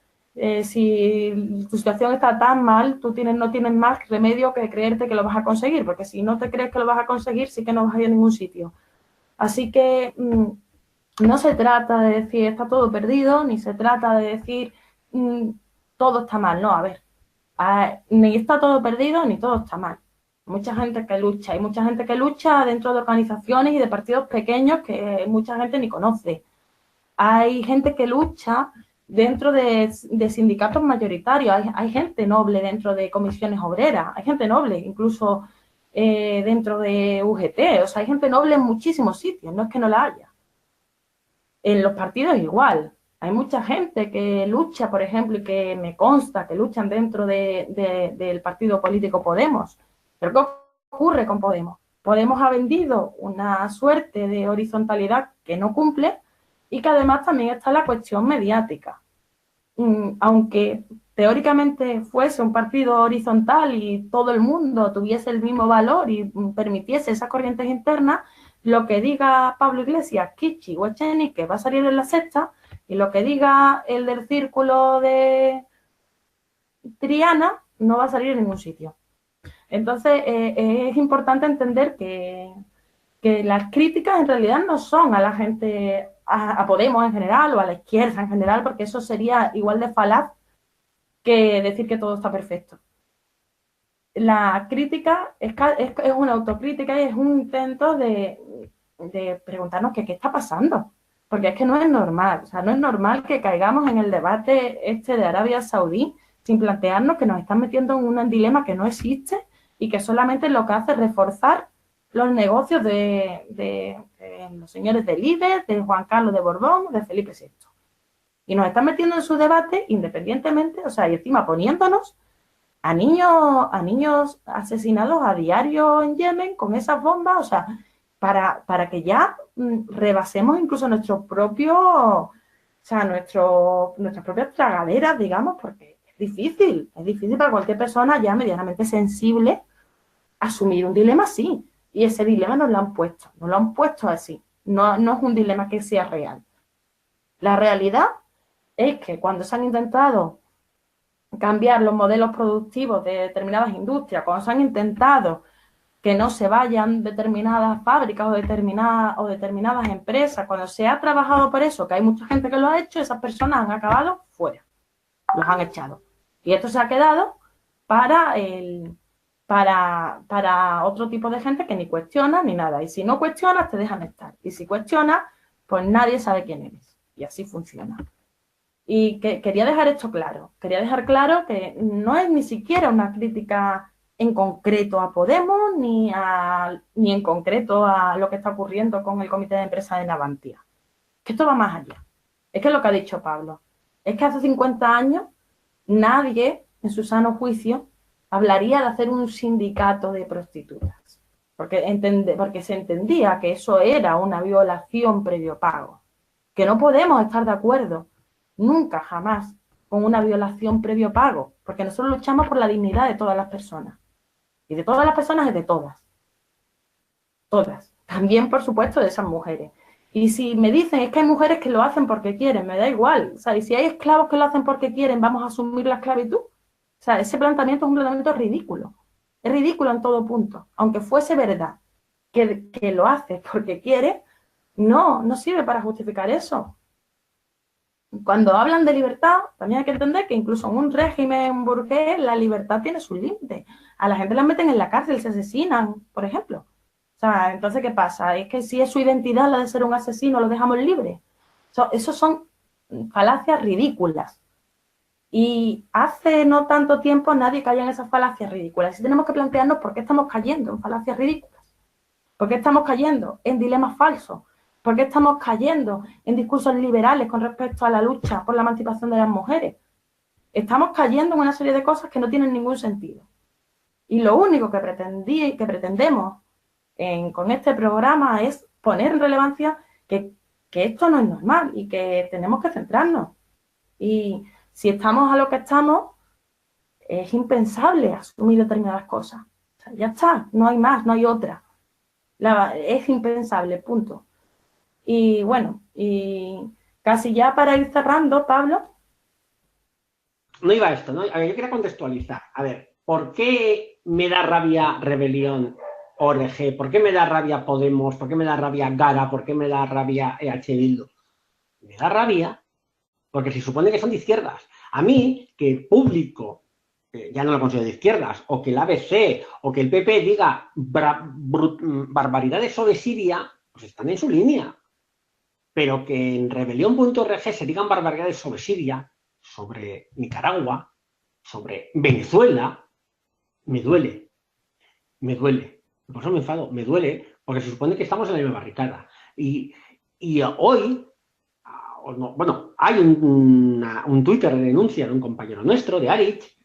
si tu situación está tan mal, no tienes más remedio que creerte que lo vas a conseguir, porque si no te crees que lo vas a conseguir, sí que no vas a ir a ningún sitio. Así que no se trata de decir está todo perdido, ni se trata de decir todo está mal. No, a ver, ni está todo perdido, ni todo está mal. Mucha gente que lucha, hay mucha gente que lucha dentro de organizaciones y de partidos pequeños que mucha gente ni conoce. Hay gente que lucha dentro de sindicatos mayoritarios, hay gente noble dentro de comisiones obreras, hay gente noble incluso dentro de UGT, o sea, hay gente noble en muchísimos sitios, no es que no la haya. En los partidos igual, hay mucha gente que lucha, por ejemplo, y que me consta que luchan dentro del partido político Podemos. Pero ¿qué ocurre con Podemos? Podemos ha vendido una suerte de horizontalidad que no cumple y que además también está la cuestión mediática. Aunque teóricamente fuese un partido horizontal y todo el mundo tuviese el mismo valor y permitiese esas corrientes internas, lo que diga Pablo Iglesias, Kichi o Echenique va a salir en La Sexta y lo que diga el del círculo de Triana no va a salir en ningún sitio. Entonces es importante entender que las críticas en realidad no son a la gente, a Podemos en general o a la izquierda en general, porque eso sería igual de falaz que decir que todo está perfecto. La crítica es una autocrítica y es un intento de preguntarnos qué está pasando, porque es que no es normal, o sea, no es normal que caigamos en el debate este de Arabia Saudí sin plantearnos que nos están metiendo en un dilema que no existe y que solamente lo que hace es reforzar los negocios de los señores de Líder, de Juan Carlos de Borbón, de Felipe VI. Y nos están metiendo en su debate independientemente, o sea, y encima poniéndonos a niños asesinados a diario en Yemen con esas bombas, o sea, para que ya rebasemos incluso nuestras propias tragaderas, digamos, porque es difícil para cualquier persona ya medianamente sensible asumir un dilema así. Y ese dilema nos lo han puesto así. No es un dilema que sea real. La realidad es que cuando se han intentado cambiar los modelos productivos de determinadas industrias, cuando se han intentado que no se vayan determinadas fábricas o determinadas empresas, cuando se ha trabajado por eso, que hay mucha gente que lo ha hecho, esas personas han acabado fuera, los han echado. Y esto se ha quedado para otro tipo de gente que ni cuestiona ni nada. Y si no cuestionas, te dejan estar. Y si cuestionas, pues nadie sabe quién eres. Y así funciona. Y quería dejar esto claro. Quería dejar claro que no es ni siquiera una crítica en concreto a Podemos ni en concreto a lo que está ocurriendo con el comité de empresa de Navantia. Que esto va más allá. Es que es lo que ha dicho Pablo. Es que hace 50 años nadie, en su sano juicio, hablaría de hacer un sindicato de prostitutas. Porque se entendía que eso era una violación previo pago. Que no podemos estar de acuerdo nunca, jamás, con una violación previo pago, porque nosotros luchamos por la dignidad de todas las personas. Y de todas las personas es de todas. Todas. También, por supuesto, de esas mujeres. Y si me dicen, es que hay mujeres que lo hacen porque quieren, me da igual. O sea, y si hay esclavos que lo hacen porque quieren, ¿vamos a asumir la esclavitud? O sea, ese planteamiento es un planteamiento ridículo. Es ridículo en todo punto. Aunque fuese verdad que lo hace porque quiere, no sirve para justificar eso. Cuando hablan de libertad, también hay que entender que incluso en un régimen burgués la libertad tiene sus límites. A la gente la meten en la cárcel, se asesinan, por ejemplo. O sea, entonces, ¿qué pasa? Es que si es su identidad la de ser un asesino, lo dejamos libre. Esos son falacias ridículas. Y hace no tanto tiempo nadie caía en esas falacias ridículas. Y tenemos que plantearnos por qué estamos cayendo en falacias ridículas. ¿Por qué estamos cayendo en dilemas falsos? ¿Por qué estamos cayendo en discursos liberales con respecto a la lucha por la emancipación de las mujeres? Estamos cayendo en una serie de cosas que no tienen ningún sentido. Y lo único que pretendemos con este programa es poner en relevancia que esto no es normal y que tenemos que centrarnos. Y si estamos a lo que estamos, es impensable asumir determinadas cosas. O Ya está, no hay más, no hay otra. Es impensable, punto. Y bueno, y casi ya para ir cerrando, Pablo. No iba a esto, ¿no? A ver, yo quería contextualizar. A ver, ¿por qué me da rabia Rebelión ORG? ¿Por qué me da rabia Podemos? ¿Por qué me da rabia Gara? ¿Por qué me da rabia EH Bildu? Me da rabia porque se supone que son de izquierdas. A mí, que el público, ya no lo considero de izquierdas, o que el ABC, o que el PP diga barbaridades sobre Siria, pues están en su línea. Pero que en rebelión.org se digan barbaridades sobre Siria, sobre Nicaragua, sobre Venezuela, me duele, me duele. Por eso me enfado, me duele, porque se supone que estamos en la misma barricada. Y hoy, bueno, hay un Twitter de denuncia de un compañero nuestro, de Aritz,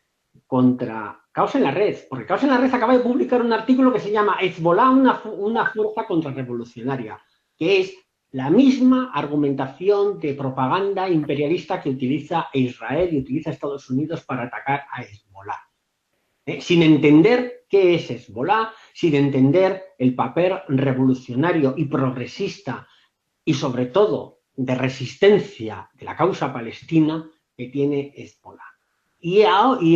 contra Caos en la Red, porque Caos en la Red acaba de publicar un artículo que se llama Hezbollah, una fuerza contrarrevolucionaria, que es la misma argumentación de propaganda imperialista que utiliza Israel y utiliza Estados Unidos para atacar a Hezbollah. Sin entender qué es Hezbollah, sin entender el papel revolucionario y progresista y sobre todo de resistencia de la causa palestina que tiene Hezbollah. Y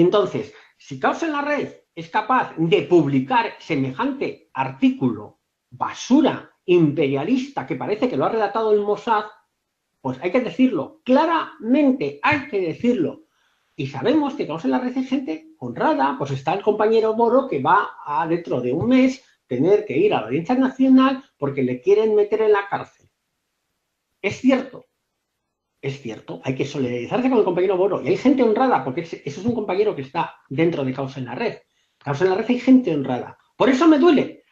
entonces, si Caos en la Red es capaz de publicar semejante artículo basura imperialista que parece que lo ha redactado el Mossad, pues hay que decirlo, claramente hay que decirlo. Y sabemos que Caos en la Red es gente honrada, pues está el compañero Moro que va a dentro de un mes tener que ir a la Audiencia Nacional porque le quieren meter en la cárcel. Es cierto, hay que solidarizarse con el compañero Moro y hay gente honrada, porque eso es un compañero que está dentro de Caos en la Red. Caos en la Red hay gente honrada. Por eso me duele,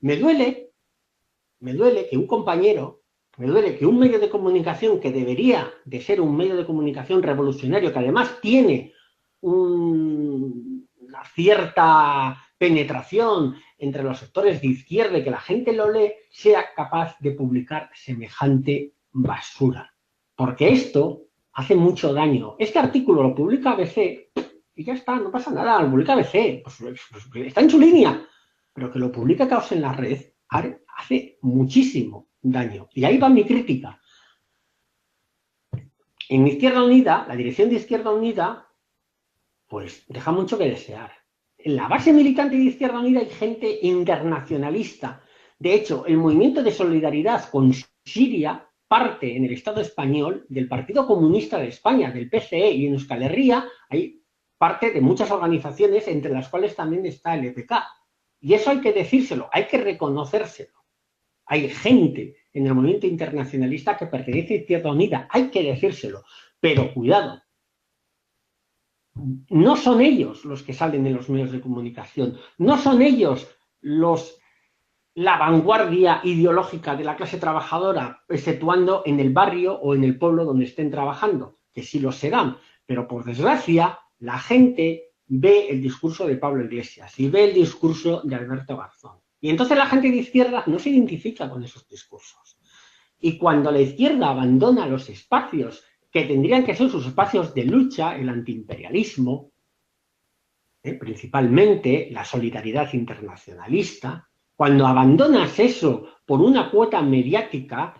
me duele que un compañero, me duele que un medio de comunicación que debería de ser un medio de comunicación revolucionario, que además tiene una cierta penetración entre los sectores de izquierda y que la gente lo lee, sea capaz de publicar semejante basura. Porque esto hace mucho daño. Este artículo lo publica ABC y ya está, no pasa nada, lo publica ABC, pues está en su línea, pero que lo publica Caos en la Red hace muchísimo daño. Y ahí va mi crítica. En Izquierda Unida, la dirección de Izquierda Unida, pues deja mucho que desear. En la base militante de Izquierda Unida hay gente internacionalista. De hecho, el movimiento de solidaridad con Siria parte en el Estado español del Partido Comunista de España, del PCE, y en Euskal Herria hay parte de muchas organizaciones, entre las cuales también está el EPK. Y eso hay que decírselo, hay que reconocérselo. Hay gente en el movimiento internacionalista que pertenece a Izquierda Unida, hay que decírselo. Pero cuidado, no son ellos los que salen en los medios de comunicación, no son ellos la vanguardia ideológica de la clase trabajadora, exceptuando en el barrio o en el pueblo donde estén trabajando, que sí lo serán, pero por desgracia la gente ve el discurso de Pablo Iglesias y ve el discurso de Alberto Garzón. Y entonces la gente de izquierda no se identifica con esos discursos. Y cuando la izquierda abandona los espacios que tendrían que ser sus espacios de lucha, el antiimperialismo, principalmente la solidaridad internacionalista, cuando abandonas eso por una cuota mediática,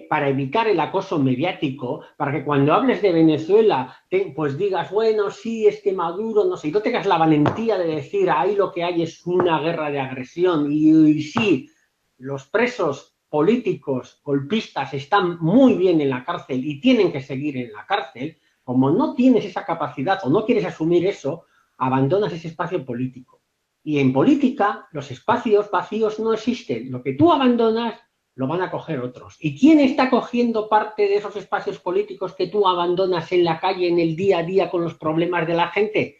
para evitar el acoso mediático, para que cuando hables de Venezuela, pues digas, bueno, sí, es que Maduro, no sé, y no tengas la valentía de decir, ahí lo que hay es una guerra de agresión, y sí, los presos políticos golpistas están muy bien en la cárcel y tienen que seguir en la cárcel, como no tienes esa capacidad o no quieres asumir eso, abandonas ese espacio político. Y en política los espacios vacíos no existen. Lo que tú abandonas lo van a coger otros. ¿Y quién está cogiendo parte de esos espacios políticos que tú abandonas en la calle, en el día a día, con los problemas de la gente?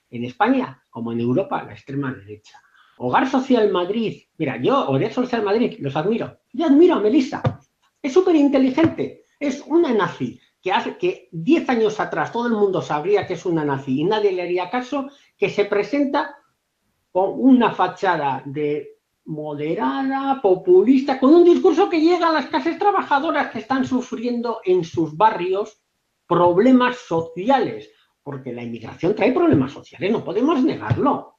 En España, como en Europa, la extrema derecha. Hogar Social Madrid. Mira, yo, Hogar Social Madrid, los admiro. Yo admiro a Melissa. Es súper inteligente. Es una nazi que hace que 10 años atrás todo el mundo sabría que es una nazi y nadie le haría caso, que se presenta con una fachada de moderada, populista, con un discurso que llega a las clases trabajadoras que están sufriendo en sus barrios problemas sociales, porque la inmigración trae problemas sociales, no podemos negarlo.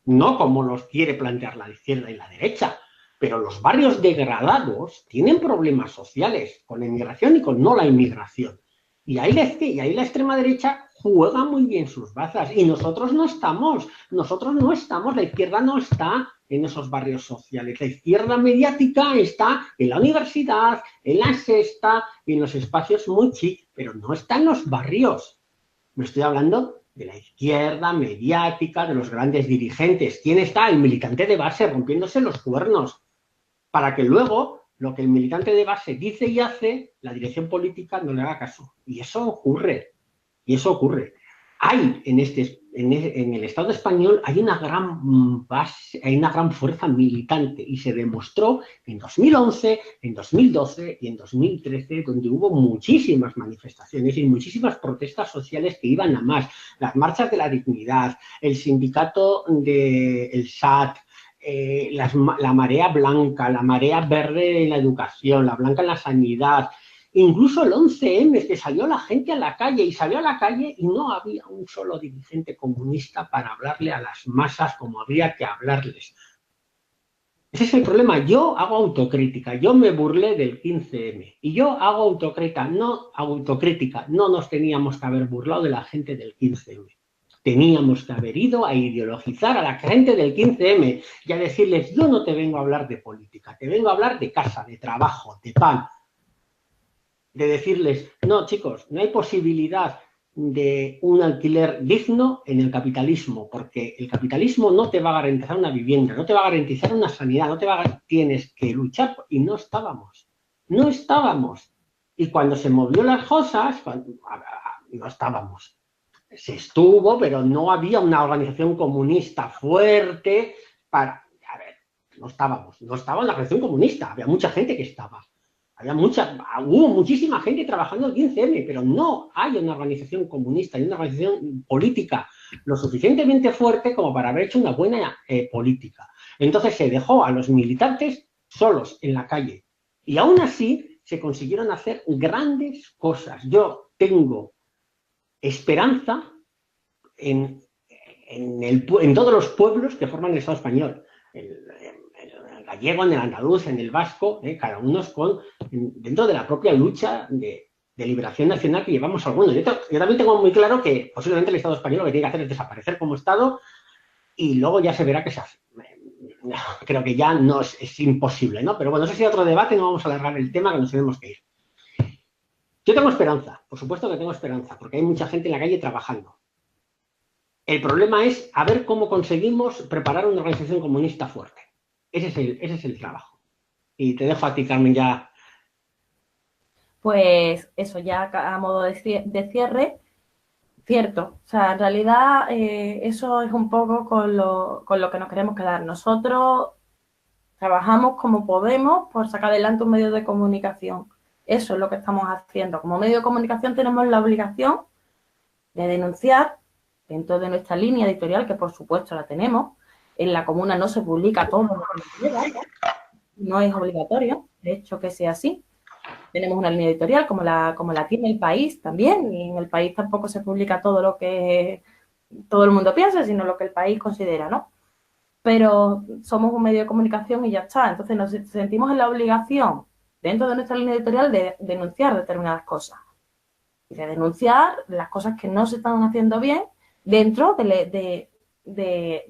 no como los quiere plantear la izquierda y la derecha, pero los barrios degradados tienen problemas sociales con la inmigración y con no la inmigración. Y ahí la extrema derecha juega muy bien sus bazas y nosotros no estamos, la izquierda no está en esos barrios sociales. La izquierda mediática está en la universidad, en la sexta y en los espacios muy chic, pero no está en los barrios. Me estoy hablando de la izquierda mediática, de los grandes dirigentes. ¿Quién está? El militante de base rompiéndose los cuernos para que luego lo que el militante de base dice y hace, la dirección política no le haga caso. Y eso ocurre. Hay en el Estado español hay una gran base, hay una gran fuerza militante y se demostró en 2011, en 2012 y en 2013, donde hubo muchísimas manifestaciones y muchísimas protestas sociales que iban a más. Las marchas de la dignidad, el sindicato del SAT, la marea blanca, la marea verde en la educación, la blanca en la sanidad, incluso el 11M, que salió la gente a la calle y no había un solo dirigente comunista para hablarle a las masas como habría que hablarles. Ese es el problema. Yo hago autocrítica, yo me burlé del 15M y yo hago autocrítica, no nos teníamos que haber burlado de la gente del 15M. Teníamos que haber ido a ideologizar a la gente del 15M y a decirles, yo no te vengo a hablar de política, te vengo a hablar de casa, de trabajo, de pan. De decirles, no, chicos, no hay posibilidad de un alquiler digno en el capitalismo, porque el capitalismo no te va a garantizar una vivienda, no te va a garantizar una sanidad, tienes que luchar, y no estábamos. Y cuando se movió las cosas, no estábamos. Se estuvo, pero no había una organización comunista fuerte para... A ver, no estaba en la organización comunista, había mucha gente que estaba. Hubo muchísima gente trabajando el 15M, pero no hay una organización comunista, hay una organización política lo suficientemente fuerte como para haber hecho una buena política. Entonces se dejó a los militantes solos en la calle y aún así se consiguieron hacer grandes cosas. Yo tengo esperanza en todos los pueblos que forman el Estado español. El gallego, en el andaluz, en el vasco, cada uno dentro de la propia lucha de liberación nacional que llevamos algunos. Yo también tengo muy claro que posiblemente el Estado español lo que tiene que hacer es desaparecer como Estado y luego ya se verá qué se hace. Creo que ya no es imposible, ¿no? Pero bueno, ese es otro debate, no vamos a alargar el tema, que nos tenemos que ir. Yo tengo esperanza, por supuesto que tengo esperanza, porque hay mucha gente en la calle trabajando. El problema es a ver cómo conseguimos preparar una organización comunista fuerte. Ese es el trabajo. Y te dejo a ti, Carmen, ya. Pues eso, ya a modo de cierre, cierto. O sea, en realidad eso es un poco con lo que nos queremos quedar. Nosotros trabajamos como podemos por sacar adelante un medio de comunicación. Eso es lo que estamos haciendo. Como medio de comunicación tenemos la obligación de denunciar dentro de nuestra línea editorial, que por supuesto la tenemos. En la comuna no se publica todo lo que nos llega, no es obligatorio, de hecho que sea así. Tenemos una línea editorial como la tiene El País también, y en El País tampoco se publica todo lo que todo el mundo piensa, sino lo que El País considera, ¿no? Pero somos un medio de comunicación y ya está. Entonces nos sentimos en la obligación, dentro de nuestra línea editorial, de denunciar determinadas cosas. Y de denunciar las cosas que no se están haciendo bien dentro del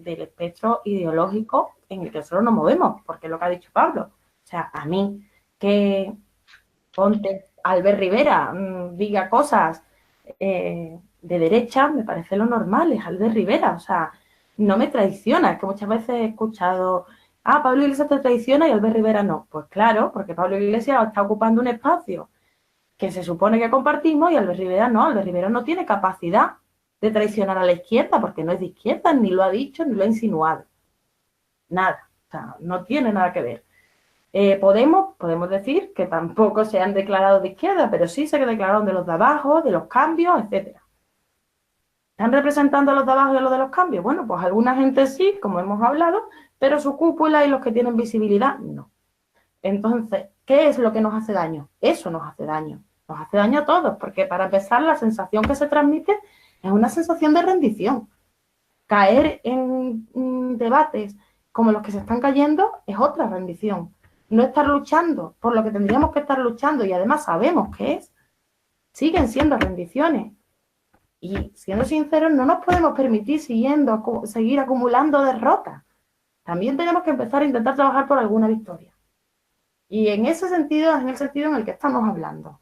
espectro ideológico en el que nosotros nos movemos, porque es lo que ha dicho Pablo. O sea, a mí que ponte Albert Rivera diga cosas de derecha, me parece lo normal, es Albert Rivera, o sea, no me traiciona. Es que muchas veces he escuchado, Pablo Iglesias te traiciona y Albert Rivera no. Pues claro, porque Pablo Iglesias está ocupando un espacio que se supone que compartimos y Albert Rivera no tiene capacidad de traicionar a la izquierda, porque no es de izquierda, ni lo ha dicho, ni lo ha insinuado. Nada, o sea, no tiene nada que ver. Podemos decir que tampoco se han declarado de izquierda, pero sí se declararon de los de abajo, de los cambios, etcétera. ¿Están representando a los de abajo y a los de los cambios? Bueno, pues alguna gente sí, como hemos hablado, pero su cúpula y los que tienen visibilidad, no. Entonces, ¿qué es lo que nos hace daño? Eso nos hace daño. Nos hace daño a todos, porque para empezar la sensación que se transmite es una sensación de rendición. caer en debates como los que se están cayendo es otra rendición. No estar luchando por lo que tendríamos que estar luchando y además sabemos que es, siguen siendo rendiciones. Y siendo sinceros, no nos podemos permitir seguir acumulando derrotas. También tenemos que empezar a intentar trabajar por alguna victoria. Y en ese sentido, es en el sentido en el que estamos hablando.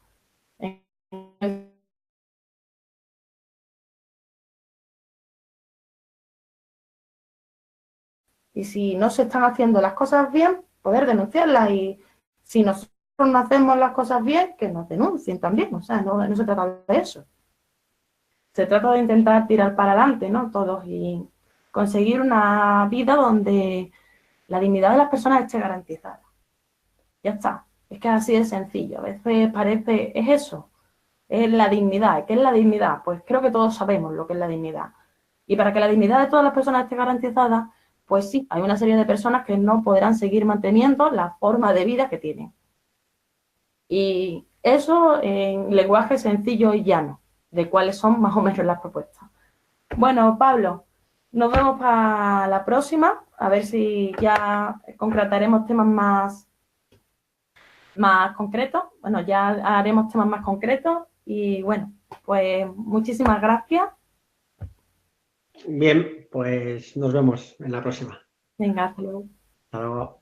Y si no se están haciendo las cosas bien, poder denunciarlas. Y si nosotros no hacemos las cosas bien, que nos denuncien también. O sea, no se trata de eso. Se trata de intentar tirar para adelante, ¿no? Todos y conseguir una vida donde la dignidad de las personas esté garantizada. Ya está. Es que es así de sencillo. A veces parece, es eso, es la dignidad. ¿Qué es la dignidad? Pues creo que todos sabemos lo que es la dignidad. Y para que la dignidad de todas las personas esté garantizada, pues sí, hay una serie de personas que no podrán seguir manteniendo la forma de vida que tienen. Y eso en lenguaje sencillo y llano, de cuáles son más o menos las propuestas. Bueno, Pablo, nos vemos para la próxima, a ver si ya concretaremos temas más concretos. Bueno, ya haremos temas más concretos y bueno, pues muchísimas gracias. Bien, pues nos vemos en la próxima. Venga, hasta luego. Hasta luego.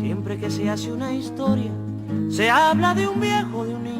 Siempre que se hace una historia, se habla de un viejo, de un niño.